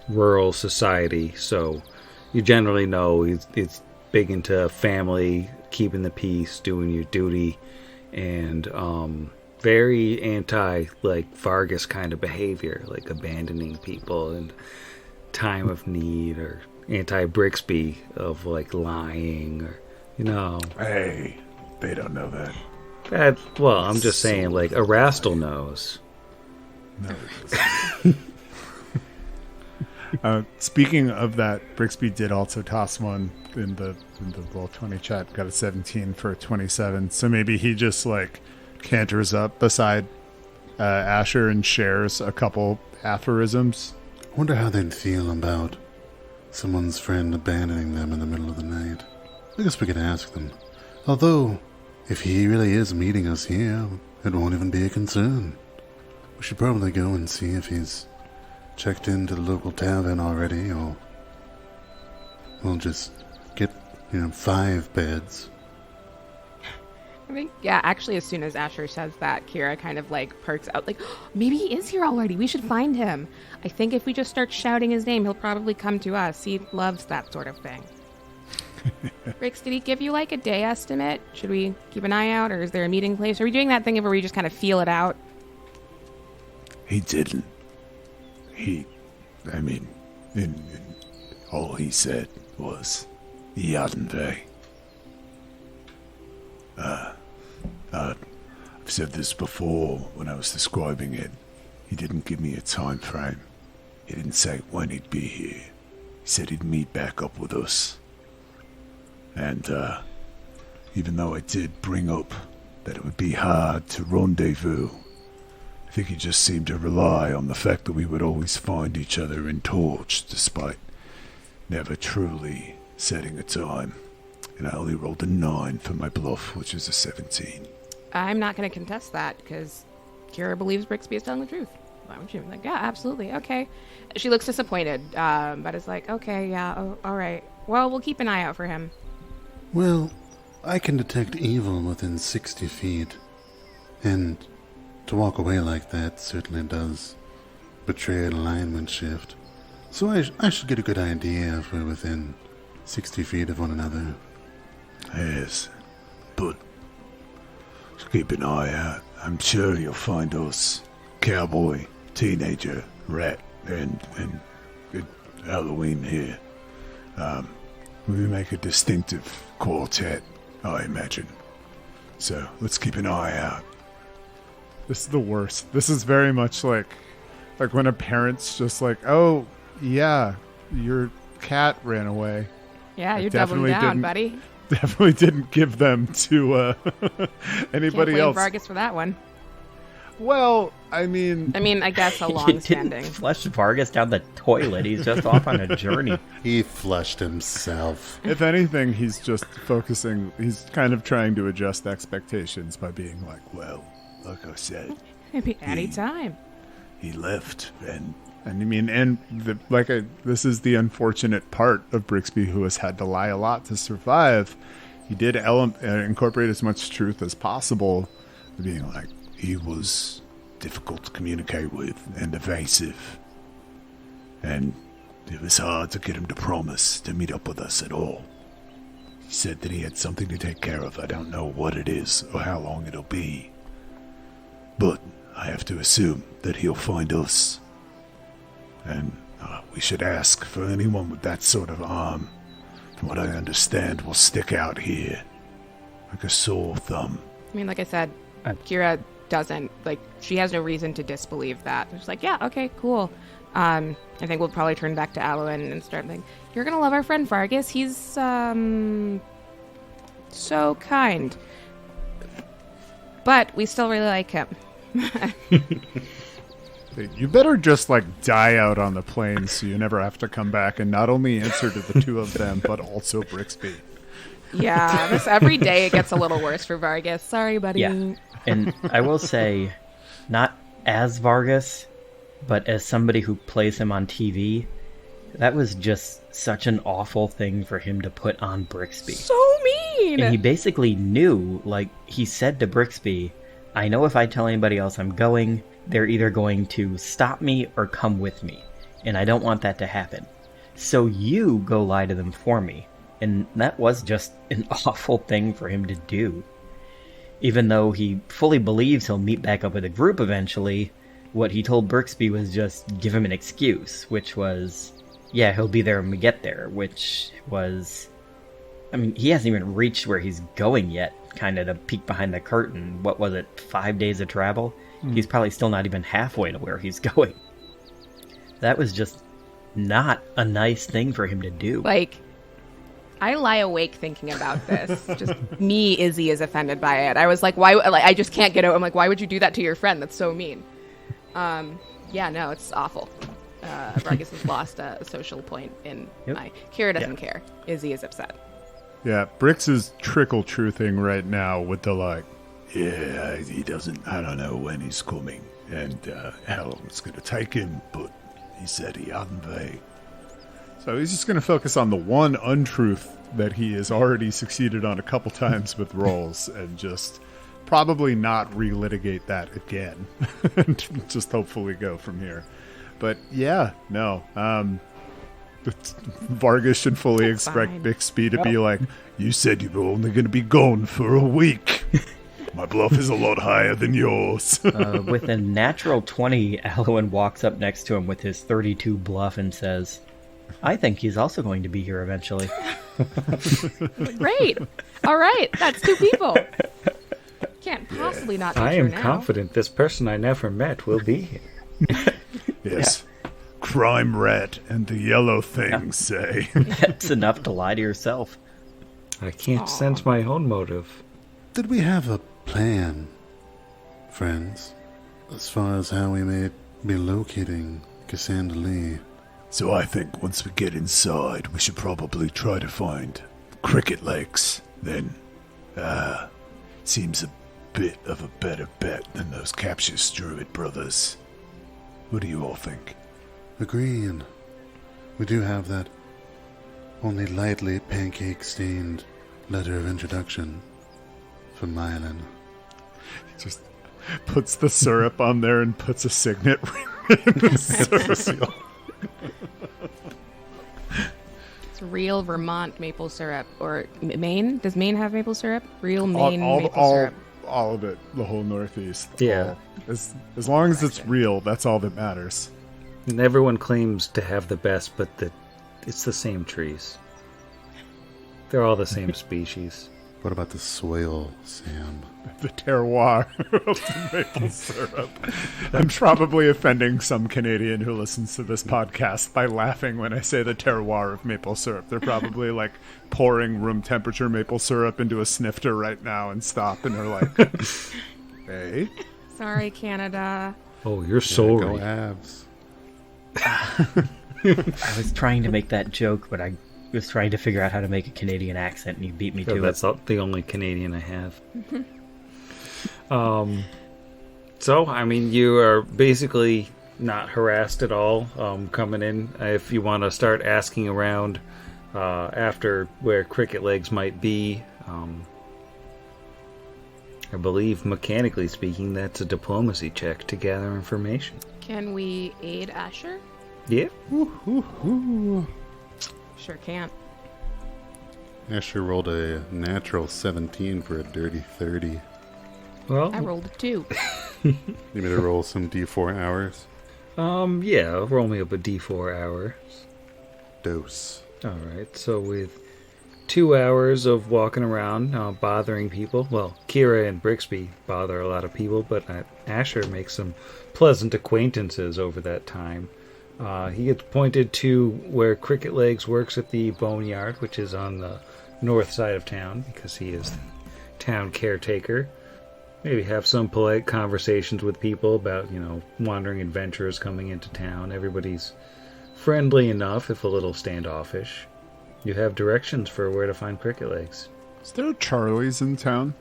rural society. So you generally know it's big into family, keeping the peace, doing your duty, and very anti Vargas kind of behavior, like abandoning people in time of need, or anti Brixby of lying, or Hey, they don't know that. Well, I'm just saying, Erastil knows. No, it doesn't. Speaking of that, Brixby did also toss one in the Roll20 chat. Got a 17 for a 27. So maybe he just like canters up beside Asher and shares a couple aphorisms. I wonder how they'd feel about someone's friend abandoning them in the middle of the night. I guess we could ask them. Although, if he really is meeting us here, it won't even be a concern. We should probably go and see if he's checked into the local tavern already, or we'll just get, 5 beds. I think, yeah, actually, as soon as Asher says that, Kira kind of like perks out, like, maybe he is here already. We should find him. I think if we just start shouting his name, he'll probably come to us. He loves that sort of thing. Rix, did he give you like a day estimate? Should we keep an eye out, or is there a meeting place? Are we doing that thing where we just kind of feel it out? He didn't. All he said was, Yadenve. I've said this before when I was describing it. He didn't give me a time frame. He didn't say when he'd be here. He said he'd meet back up with us. And, even though I did bring up that it would be hard to rendezvous, I think he just seemed to rely on the fact that we would always find each other in Torch, despite never truly setting a time. And I only rolled a 9 for my bluff, which is a 17. I'm not going to contest that, because Kira believes Brixby is telling the truth. Why would you? Like, yeah, absolutely. Okay. She looks disappointed, but is like, okay, yeah, all right. Well, we'll keep an eye out for him. Well, I can detect evil within 60 feet, and to walk away like that certainly does betray an alignment shift. So I should get a good idea if we're within 60 feet of one another. Yes, but keep an eye out. I'm sure you'll find us, cowboy, teenager, rat, and Halloween here. We make a distinctive quartet, I imagine. So let's keep an eye out. This is the worst. This is very much like when a parent's just like, oh, yeah, your cat ran away. Yeah, you're doubling down, buddy. Definitely didn't give them to anybody Can't blame else. Vargas for that one. Well, I mean, I guess a He long-standing. didn't flush Vargas down the toilet. He's just off on a journey. He flushed himself. if anything, he's just focusing. He's kind of trying to adjust expectations by being like, Well, like I said, Maybe any time. he left, and this is the unfortunate part of Brixby, who has had to lie a lot to survive. He did incorporate as much truth as possible, being like, he was difficult to communicate with and evasive. And it was hard to get him to promise to meet up with us at all. He said that he had something to take care of. I don't know what it is or how long it'll be. But I have to assume that he'll find us. And we should ask for anyone with that sort of arm. From what I understand, will stick out here like a sore thumb. Like I said, Kira doesn't, she has no reason to disbelieve that. She's like, yeah, okay, cool. I think we'll probably turn back to Alwyn and start thinking, you're gonna love our friend Vargas. He's, so kind. But we still really like him. you better just die out on the plains so you never have to come back and not only answer to the two of them, but also Brixby. Yeah, every day it gets a little worse for Vargas. Sorry, buddy. Yeah. And I will say, not as Vargas, but as somebody who plays him on TV, that was just such an awful thing for him to put on Brixby. So mean! And he basically knew, he said to Brixby, I know if I tell anybody else I'm going, they're either going to stop me or come with me. And I don't want that to happen. So you go lie to them for me. And that was just an awful thing for him to do. Even though he fully believes he'll meet back up with the group eventually, what he told Brixby was just give him an excuse, which was, yeah, he'll be there when we get there, which was I mean, he hasn't even reached where he's going yet, kind of to peek behind the curtain. What was it, 5 days of travel? He's probably still not even halfway to where he's going. That was just not a nice thing for him to do. Like, I lie awake thinking about this. Just me, Izzy, is offended by it. I was like, why? Like, I just can't get over. I'm like, why would you do that to your friend? That's so mean. Yeah, no, it's awful. Vargas has lost a social point in my... Kira doesn't care. Izzy is upset. Yeah, Brix is trickle-truthing right now with the like, Yeah, he doesn't. I don't know when he's coming and how long it's going to take him, but he said he hadn't vague. so he's just going to focus on the one untruth that he has already succeeded on a couple times with rolls and just probably not relitigate that again. And just hopefully go from here. But yeah, no. Vargas should fully That's expect fine. Bixby to be like, You said you were only going to be gone for a week. My bluff is a lot higher than yours. With a natural 20, Alwyn walks up next to him with his 32 bluff and says, I think he's also going to be here eventually. Great. All right, that's 2 people. Can't possibly not be I true am now. confident this person I never met will be here. Yes. Crime rat and the yellow thing say. That's enough to lie to yourself. I can't sense my own motive. Did we have a plan, friends, as far as how we may be locating Cassandra Lee? So I think once we get inside, we should probably try to find cricket legs. Then, seems a bit of a better bet than those captious druid brothers. What do you all think? Agreed. We do have that only lightly pancake-stained letter of introduction from Myelin. just puts the syrup on there and puts a signet ring in the syrup. It's real Vermont maple syrup. Or Maine? Does Maine have maple syrup? Real Maine maple syrup. All of it, the whole Northeast. Yeah. All. As long as it's real, that's all that matters. And everyone claims to have the best, but it's the same trees. They're all the same species. What about the soil, Sam? The terroir of the maple syrup. I'm probably offending some Canadian who listens to this podcast by laughing when I say the terroir of maple syrup. They're probably like pouring room temperature maple syrup into a snifter right now and stop and are like, hey. Sorry, Canada. Oh, you're so Go right. Avs. I was trying to make that joke, but I was trying to figure out how to make a Canadian accent, and you beat me to That's it. the only Canadian I have. So, I mean, you are basically not harassed at all coming in. If you want to start asking around after where Cricket Legs might be, I believe, mechanically speaking, that's a diplomacy check to gather information. Can we aid Asher? Yeah. Sure can't. Asher rolled a natural 17 for a dirty 30. Well, I rolled a 2. You need me to roll some d4 hours? yeah, roll me up a d4 hour. Dose. Alright, so with 2 hours of walking around, bothering people, well, Kira and Brixby bother a lot of people, but Asher makes some pleasant acquaintances over that time. He gets pointed to where Cricket Legs works at the Boneyard, which is on the north side of town, because he is the town caretaker. Maybe have some polite conversations with people about, wandering adventurers coming into town. Everybody's friendly enough, if a little standoffish. You have directions for where to find Cricket Legs. Is there a Charlie's in town?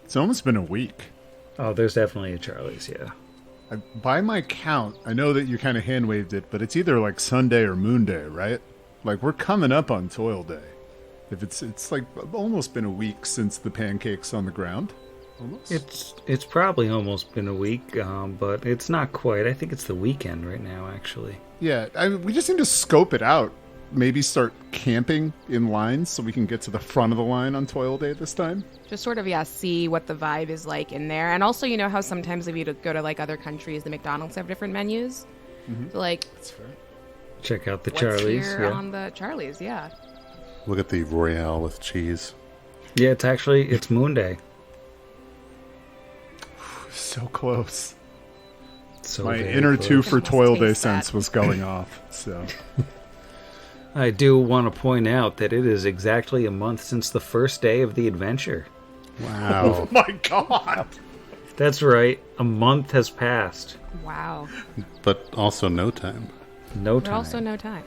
It's almost been a week. Oh, there's definitely a Charlie's, yeah. By my count, I know that you kind of hand-waved it, but it's either like Sunday or Moon Day, right? Like, we're coming up on Toil Day. If it's like almost been a week since the pancakes on the ground. Almost. It's probably almost been a week, but it's not quite. I think it's the weekend right now, actually. Yeah, we just need to scope it out. Maybe start camping in lines so we can get to the front of the line on Toil Day this time. Just sort of, see what the vibe is like in there. And also, you know how sometimes if you go to, other countries, the McDonald's have different menus? Mm-hmm. So, That's fair. Check out the what's Charlie's. here Yeah. on the Charlie's, yeah. We'll get the Royale with cheese. Yeah, it's Moon Day. So close. So My very inner close. two for Almost toil day taste that. sense was going off. So I do want to point out that it is exactly a month since the first day of the adventure. Wow. oh my god. That's right, a month has passed. Wow. But also no time. No But time. also no time.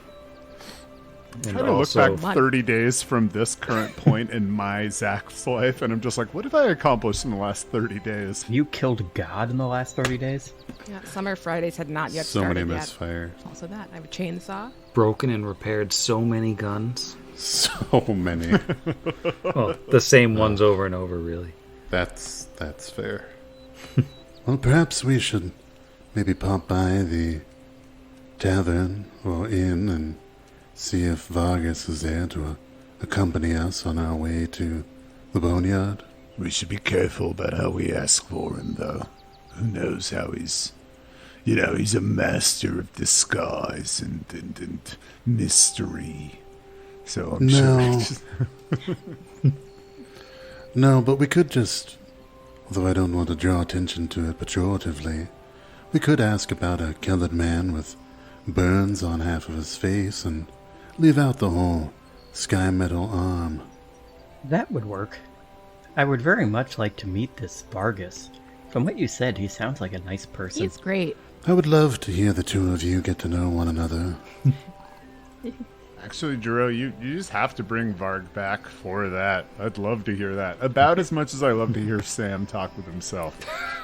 And Trying to look also, back 30 days from this current point in my Zach's life, and I'm just like, what have I accomplished in the last 30 days? You killed God in the last 30 days? Yeah, Summer Fridays had not yet So started many yet. misfires. Also that. I have a chainsaw. broken and repaired so many guns. So many. Well, the same ones over and over, really. That's fair. Well, perhaps we should maybe pop by the tavern or inn and see if Vargas is there to accompany us on our way to the boneyard. We should be careful about how we ask for him, though. Who knows how he's... You know, he's a master of disguise and mystery. So I'm No. sure... No, but we could just, although I don't want to draw attention to it pejoratively, we could ask about a colored man with burns on half of his face and leave out the whole sky metal arm. That would work. I would very much like to meet this Vargas. From what you said, he sounds like a nice person. He's great. I would love to hear the two of you get to know one another. Actually, Jero, you just have to bring Varg back for that. I'd love to hear that. About as much as I love to hear Sam talk with himself.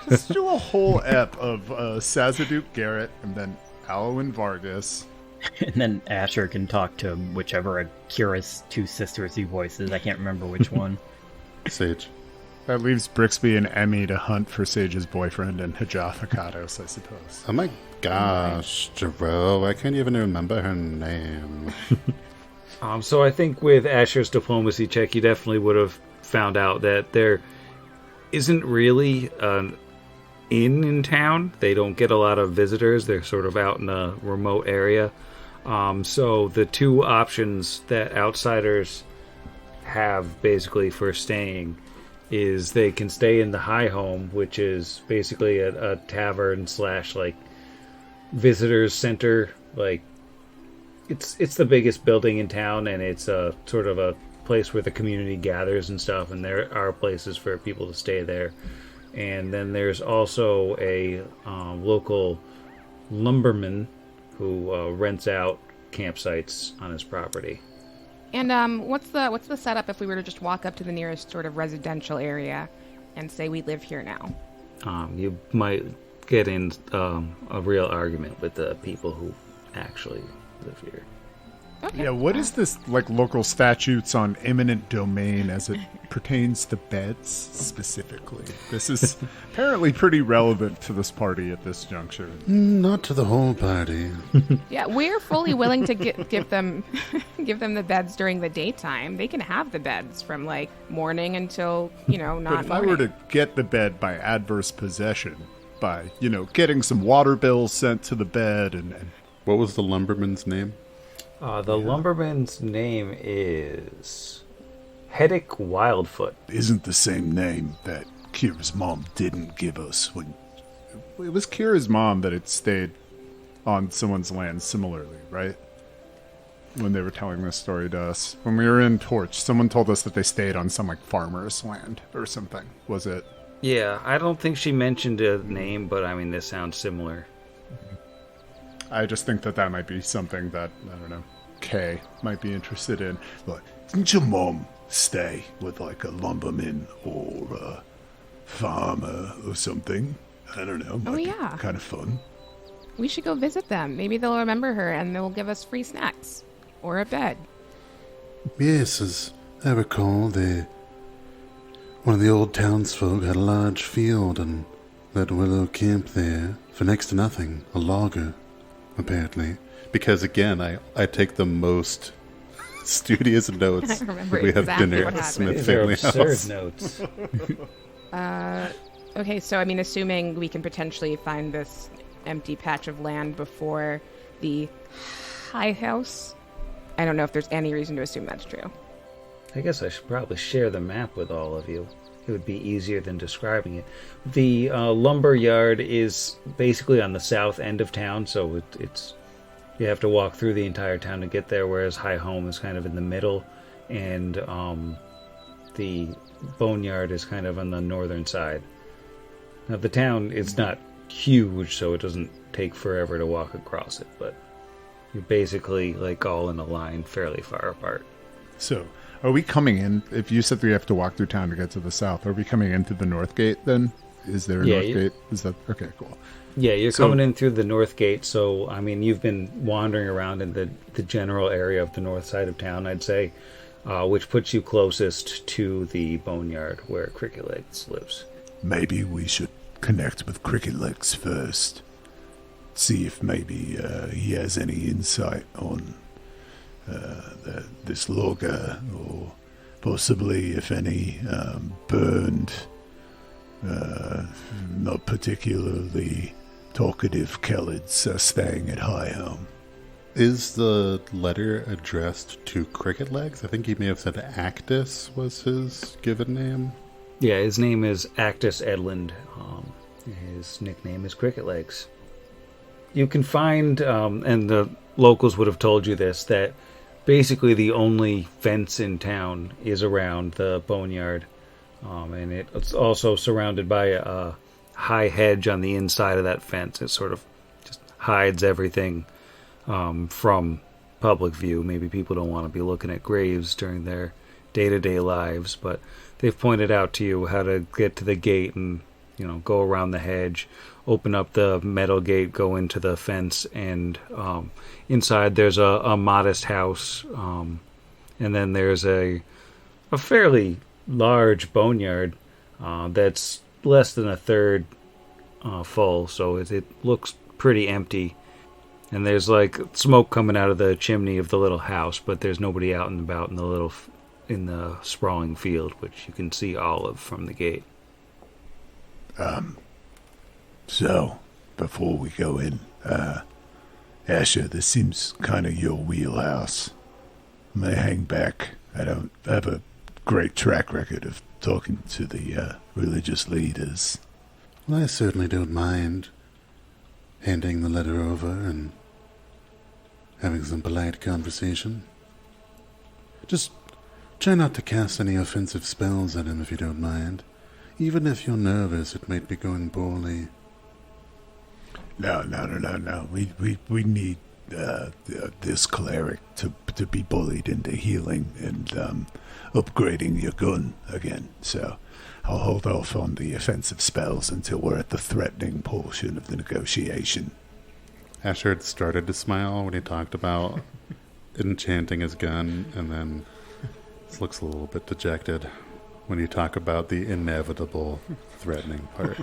Just do a whole ep of Sazaduk Garrett and then Alwyn Vargas. And then Asher can talk to whichever Akira's two sisters he voices. I can't remember which one. Sage. That leaves Brixby and Emmy to hunt for Sage's boyfriend and Hajjaf Akatos, I suppose. Oh my gosh, Jero, I can't even remember her name. So I think with Asher's diplomacy check, you definitely would have found out that there isn't really an inn in town. They don't get a lot of visitors. They're sort of out in a remote area. So the two options that outsiders have basically for staying is they can stay in the High Home, which is basically a tavern slash like visitors center. Like it's the biggest building in town, and it's a sort of a place where the community gathers and stuff, and there are places for people to stay there. And then there's also a local lumberman who rents out campsites on his property. And what's the setup if we were to just walk up to the nearest sort of residential area and say we live here now? You might get in a real argument with the people who actually live here. Okay. Yeah, what is this, like, local statutes on eminent domain as it pertains to beds, specifically? This is apparently pretty relevant to this party at this juncture. Not to the whole party. Yeah, we're fully willing to give them the beds during the daytime. They can have the beds from like morning until not. But if morning. I were to get the bed by adverse possession, by, getting some water bills sent to the bed and What was the lumberman's name? The lumberman's name is Heddick Wildfoot. Isn't the same name that Kira's mom didn't give us when... it was Kira's mom that had stayed on someone's land similarly, right? When they were telling this story to us. When we were in Torch, someone told us that they stayed on some, like, farmer's land or something. Was it? Yeah, I don't think she mentioned a name, but I mean, this sounds similar. I just think that might be something that, I don't know, Kay might be interested in. Like, didn't your mom stay with, like, a lumberman or a farmer or something? I don't know. Oh, Might be yeah. kind of fun. We should go visit them. Maybe they'll remember her and they'll give us free snacks or a bed. Yes, as I recall, one of the old townsfolk had a large field and let Willow camp there for next to nothing, a logger, apparently. Because again, I take the most studious notes I remember when we have exactly dinner what at happened. Smith These are family absurd house. notes. Okay, so I mean, assuming we can potentially find this empty patch of land before the High House, I don't know if there's any reason to assume that's true. I guess I should probably share the map with all of you. It would be easier than describing it. The lumber yard is basically on the south end of town, so it's you have to walk through the entire town to get there, whereas High Home is kind of in the middle, and the boneyard is kind of on the northern side. Now, the town is not huge, so it doesn't take forever to walk across it, but you're basically like all in a line fairly far apart. So, are we coming in? If you said we have to walk through town to get to the south, are we coming in through the north gate then? Is there a north gate? Is that okay? Cool. Yeah, you're coming in through the north gate. So, I mean, you've been wandering around in the general area of the north side of town, I'd say, which puts you closest to the boneyard where Cricket Legs lives. Maybe we should connect with Cricket Legs first. See if maybe he has any insight on this logger, or possibly if any burned, not particularly talkative Kellids are staying at High Home. Is the letter addressed to Cricket Legs? I think he may have said Actus was his given name. Yeah, his name is Actus Edlund. His nickname is Cricket Legs. You can find, and the locals would have told you this, that basically the only fence in town is around the boneyard. And it's also surrounded by a high hedge on the inside of that fence. It sort of just hides everything from public view. Maybe people don't want to be looking at graves during their day-to-day lives, but they've pointed out to you how to get to the gate and, go around the hedge, open up the metal gate, go into the fence, and inside there's a modest house, and then there's a fairly large boneyard that's less than a third full, so it looks pretty empty. And there's like smoke coming out of the chimney of the little house, but there's nobody out and about in the sprawling field, which you can see all of from the gate. So, before we go in, Asher, this seems kind of your wheelhouse. I'm gonna hang back. I don't have a great track record of talking to the religious leaders. Well, I certainly don't mind handing the letter over and having some polite conversation. Just try not to cast any offensive spells at him if you don't mind. Even if you're nervous, it might be going poorly. No. We need this cleric to be bullied into healing and upgrading your gun again. So I'll hold off on the offensive spells until we're at the threatening portion of the negotiation. Asher had started to smile when he talked about enchanting his gun, and then looks a little bit dejected when you talk about the inevitable threatening part.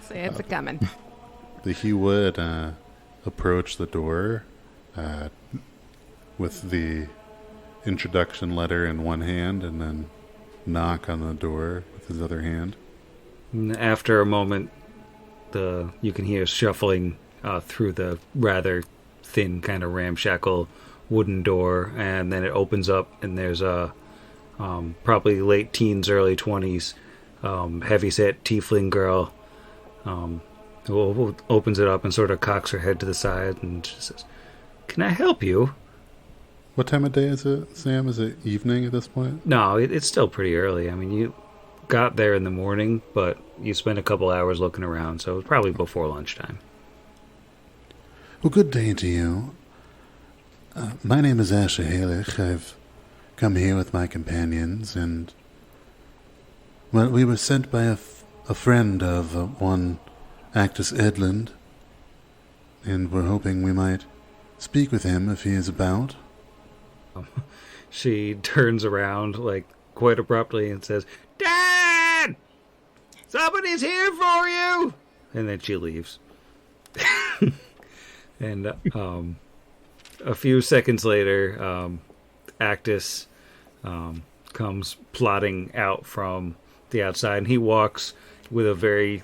Say it's a-coming. He would approach the door with the introduction letter in one hand and then knock on the door with his other hand. After a moment, you can hear shuffling through the rather thin, kind of ramshackle wooden door, and then it opens up, and there's a probably late teens, early 20s, heavy-set tiefling girl who opens it up and sort of cocks her head to the side and just says, "Can I help you?" What time of day is it, Sam? Is it evening at this point? No, it's still pretty early. I mean, you got there in the morning, but you spent a couple hours looking around, so it was probably before lunchtime. Well, good day to you. My name is Asher Halich. I've come here with my companions, and, well, we were sent by a friend of one Actus Edlund, and we're hoping we might speak with him if he is about. She turns around, like, quite abruptly and says, "Dad! Somebody's here for you!" And then she leaves. And a few seconds later, Actus comes plodding out from the outside, and he walks with a very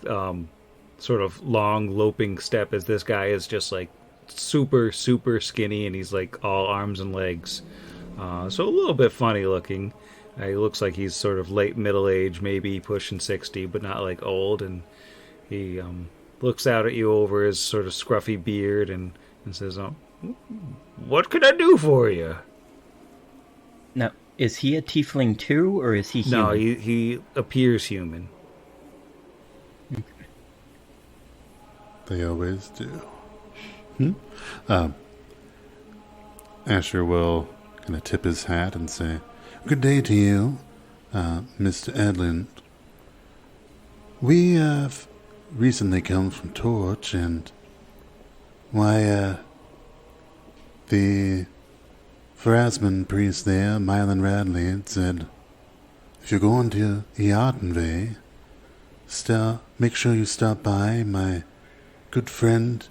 sort of long, loping step, as this guy is just like super, super skinny, and he's like all arms and legs. So a little bit funny looking. He looks like he's sort of late middle age, maybe pushing 60, but not like old. And he looks out at you over his sort of scruffy beard and says, "What can I do for you?" Now, is he a tiefling too, or is he human? No, he appears human. They always do. Asher will kind of tip his hat and say, "Good day to you, Mr. Edlund. We have recently come from Torch, and the Pharasman priest there, Mylan Radley, said, if you're going to Eotenve, make sure you stop by my good friend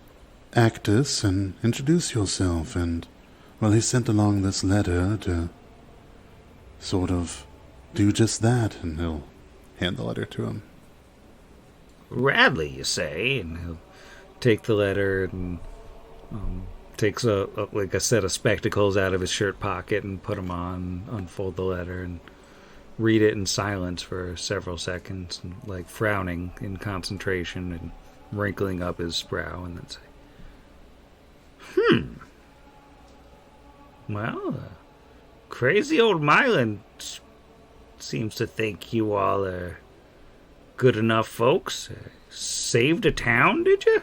Actus and introduce yourself. And, well, he sent along this letter to sort of do just that." And he'll hand the letter to him. Radley, you say? And he'll take the letter and takes like a set of spectacles out of his shirt pocket and put them on, unfold the letter, and read it in silence for several seconds, and like frowning in concentration and wrinkling up his brow, and then say, Well, crazy old Mylan seems to think you all are good enough folks. Saved a town, did you?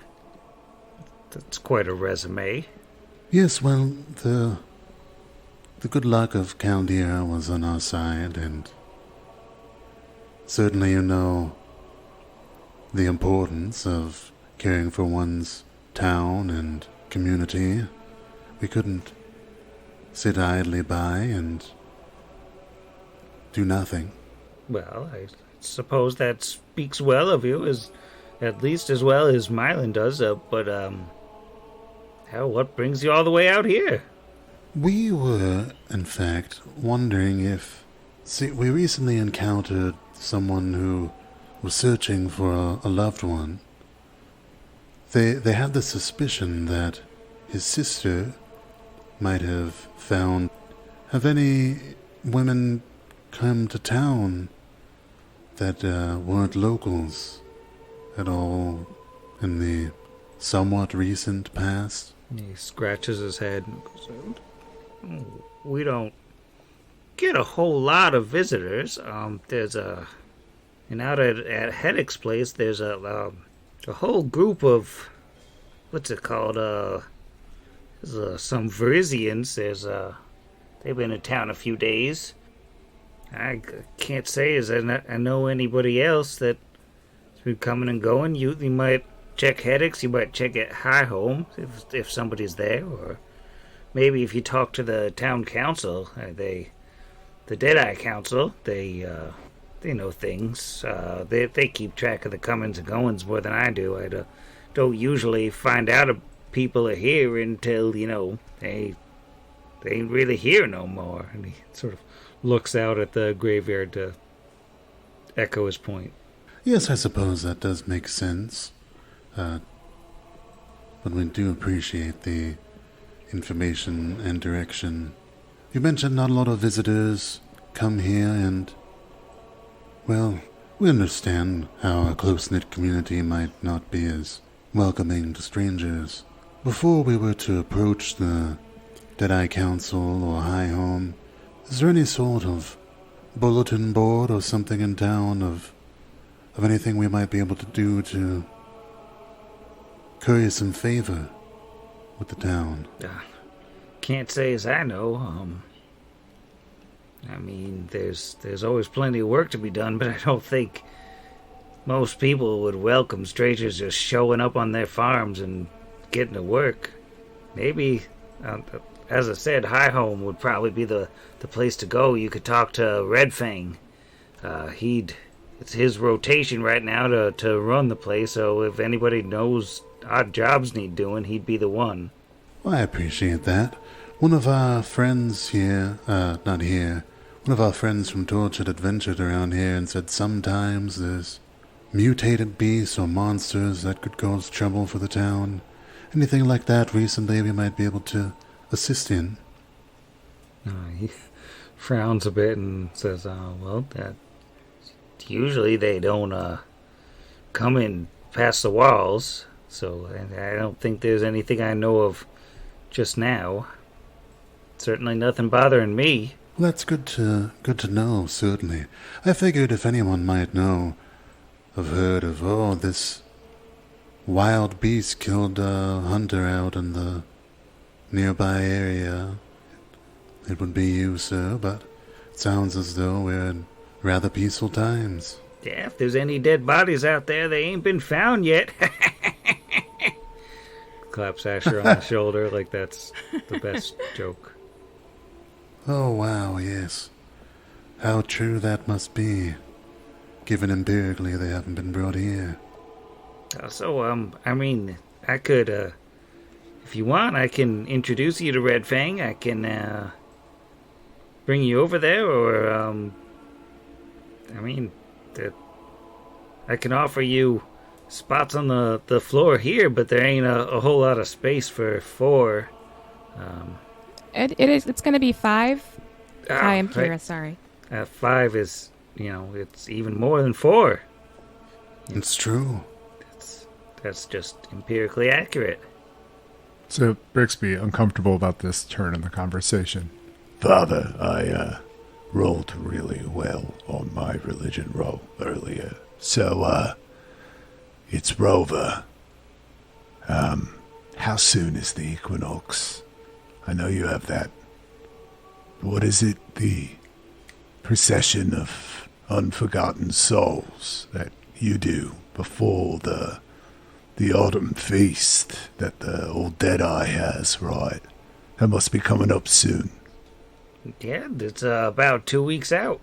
That's quite a resume." Yes, well, the good luck of Chaldear was on our side, and certainly you know the importance of caring for one's town and community. We couldn't sit idly by and do nothing. Well, I suppose that speaks well of you, at least as well as Mylan does, but what brings you all the way out here? We were, in fact, wondering if... See, we recently encountered someone who was searching for a loved one. They had the suspicion that his sister might have found... Have any women come to town that weren't locals at all in the somewhat recent past? He scratches his head and goes, "We don't get a whole lot of visitors. There's and out at Heddick's place, there's a whole group of, what's it called? There's some Verizians. They've been in town a few days. I can't say as I know anybody else that's been coming and going. You might check Heddick's, you might check at High Home if somebody's there, or maybe if you talk to the town council, the Deadeye Council, they know things. They keep track of the comings and goings more than I do. I don't usually find out if people are here until, they ain't really here no more." And he sort of looks out at the graveyard to echo his point. Yes, I suppose that does make sense. But we do appreciate the information and direction. You mentioned not a lot of visitors come here, and, well, we understand how a close-knit community might not be as welcoming to strangers. Before we were to approach the Deadeye Council or High Home, is there any sort of bulletin board or something in town of anything we might be able to do to curry some favor with the town? Can't say as I know. I mean, there's always plenty of work to be done, but I don't think most people would welcome strangers just showing up on their farms and getting to work. Maybe, as I said, High Home would probably be the place to go. You could talk to Red Fang. It's his rotation right now to run the place, so if anybody knows odd jobs need doing, he'd be the one. Well, I appreciate that. One of our friends here, not here, one of our friends from Torch had adventured around here and said sometimes there's mutated beasts or monsters that could cause trouble for the town. Anything like that recently we might be able to assist in? He frowns a bit and says, well, that usually they don't come in past the walls, so I don't think there's anything I know of just now. Certainly nothing bothering me. Well, that's good to know, certainly. I figured if anyone might know, have heard of, this wild beast killed a hunter out in the nearby area, it would be you, sir, but it sounds as though we're in rather peaceful times. Yeah, if there's any dead bodies out there, they ain't been found yet. Claps Asher on the shoulder like that's the best joke. Oh, wow, yes. How true that must be, given empirically they haven't been brought here. I mean, I could, if you want, I can introduce you to Red Fang. I can, bring you over there, or, I can offer you spots on the floor here, but there ain't a whole lot of space for 4. It's going to be 5. Hi, I'm Kira, right. sorry. 5 is, it's even more than 4. It's true. That's just empirically accurate. So, Brixby, uncomfortable about this turn in the conversation. Father, I rolled really well on my religion roll earlier. So, it's Rover. How soon is the equinox? I know you have that. What is it? The procession of unforgotten souls that you do before the autumn feast that the old Deadeye has, right? That must be coming up soon. Yeah, it's about 2 weeks out.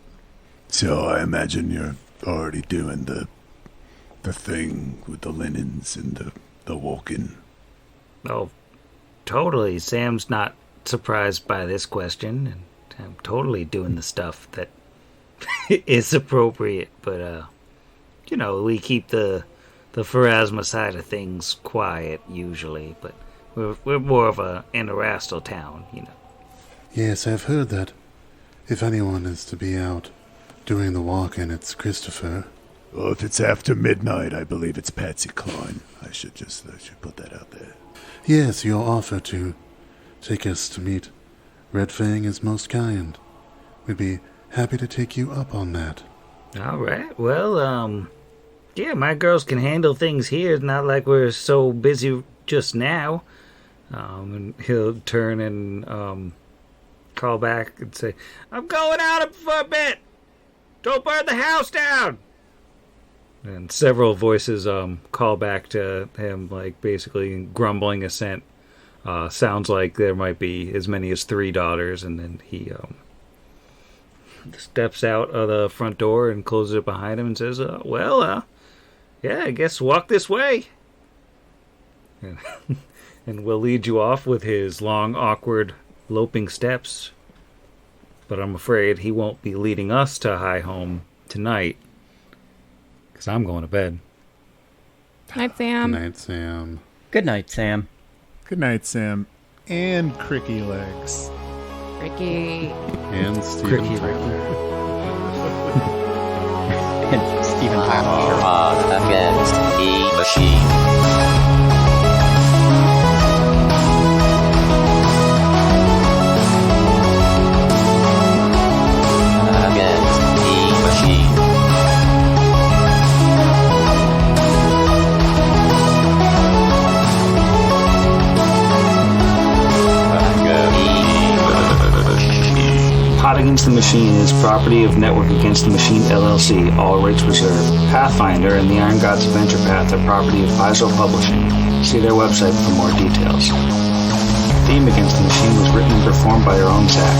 So I imagine you're already doing the thing with the linens and the walking. Oh, totally. Sam's not surprised by this question, and I'm totally doing the stuff that is appropriate. But, we keep the Pharasma side of things quiet usually, but we're more of an interastal town, Yes, I've heard that if anyone is to be out doing the walking, it's Christopher. Well, if it's after midnight, I believe it's Patsy Cline. I should put that out there. Yes, your offer to take us to meet Red Fang is most kind. We'd be happy to take you up on that. All right. Well, yeah, my girls can handle things here. It's not like we're so busy just now. And he'll turn and call back and say, I'm going out for a bit. Don't burn the house down. And several voices call back to him, like basically grumbling assent. Sounds like there might be as many as 3 daughters, and then he steps out of the front door and closes it behind him and says, yeah, I guess walk this way. And we'll lead you off with his long, awkward, loping steps. But I'm afraid he won't be leading us to High Home tonight, because I'm going to bed. Night, Sam. Good night, Sam. Good night, Sam. Good night, Sam. And Cricky Legs. Ricky. And Stephen Cricky Tyler. And Stephen Tyler. Pod against the machine. Against the machine. Pod Against the Machine is property of Network Against the Machine LLC, all rights reserved. Pathfinder and the Iron Gods Adventure Path are property of Faisal Publishing. See their website for more details. Theme Against the Machine was written and performed by our own Zach.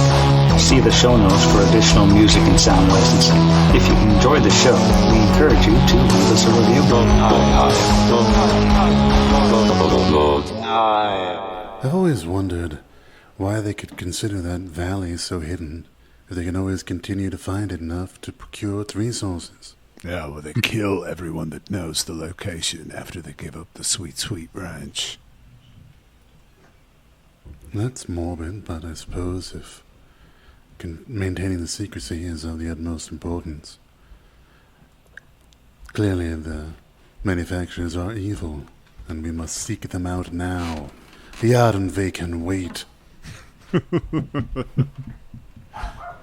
See the show notes for additional music and sound licensing. If you enjoyed the show, we encourage you to leave us a review. I've always wondered why they could consider that valley so hidden if they can always continue to find it enough to procure its resources. Yeah, well, they kill everyone that knows the location after they give up the sweet, sweet ranch. That's morbid, but I suppose if maintaining the secrecy is of the utmost importance. Clearly, the manufacturers are evil, and we must seek them out now. The Ardenve can wait.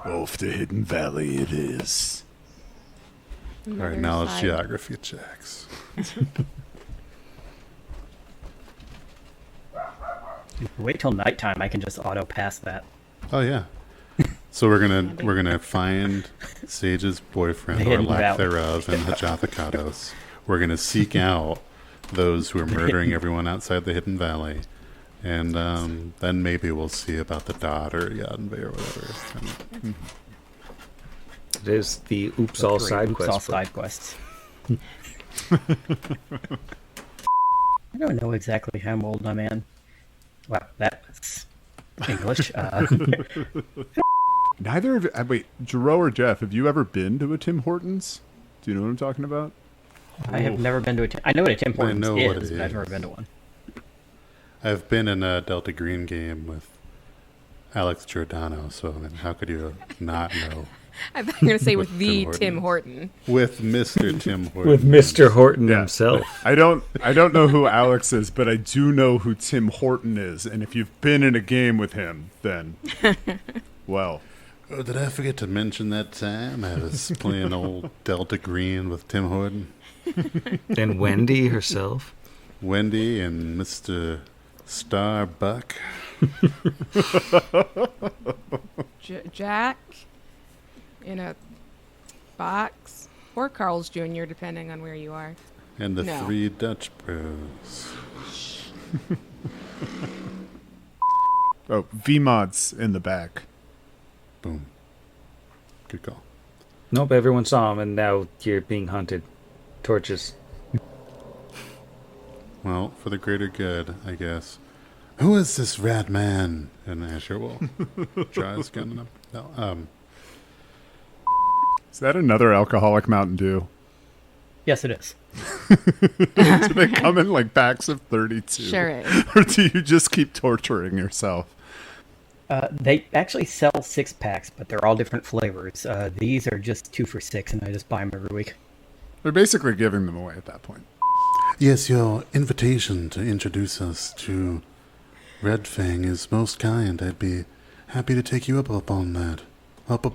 Off to Hidden Valley it is. All right, now it's geography checks. Wait till nighttime. I can just auto pass that. Oh yeah. So we're gonna find Sage's boyfriend The or Hidden lack Valley. thereof in the Jatakados. We're gonna seek out those who are murdering everyone outside the Hidden Valley, and then maybe we'll see about the Dodd or Yadenbe or whatever. It is the Oops All Side Oops, Quest. all book. side quests. I don't know exactly how old I'm in. Wow, that's English. Neither of wait, Jero or Jeff, have you ever been to a Tim Hortons? Do you know what I'm talking about? I have never been to a Tim. I know what a Tim Hortons know is, what it but I've is. never been to one. I've been in a Delta Green game with Alex Giordano, so I mean, how could you not know? I thought you were going to say with the Tim Tim Horton. With Mr. Tim Horton. With Mr. Horton himself. I don't know who Alex is, but I do know who Tim Horton is, and if you've been in a game with him, then well. Oh, did I forget to mention that time I was playing old Delta Green with Tim Horton? And Wendy herself. Wendy and Mr. Starbuck. Jack in a box, or Carl's Jr., depending on where you are. And the No. 3 Dutch Bros. Oh, VMod's in the back. Boom. Good call. Nope, everyone saw him, and now you're being hunted. Torches. Well, for the greater good, I guess. Who is this rat man? And Asher will try his gun on him. No, Is that another alcoholic Mountain Dew? Yes, it is. Do they come in like packs of 32? Sure is. Or do you just keep torturing yourself? They actually sell 6-packs, but they're all different flavors. These are just 2 for $6, and I just buy them every week. They're basically giving them away at that point. yes, your invitation to introduce us to Red Fang is most kind. I'd be happy to take you up upon that. Up.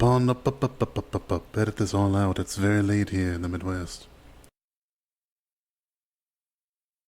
Edit this all out. It's very late here in the Midwest.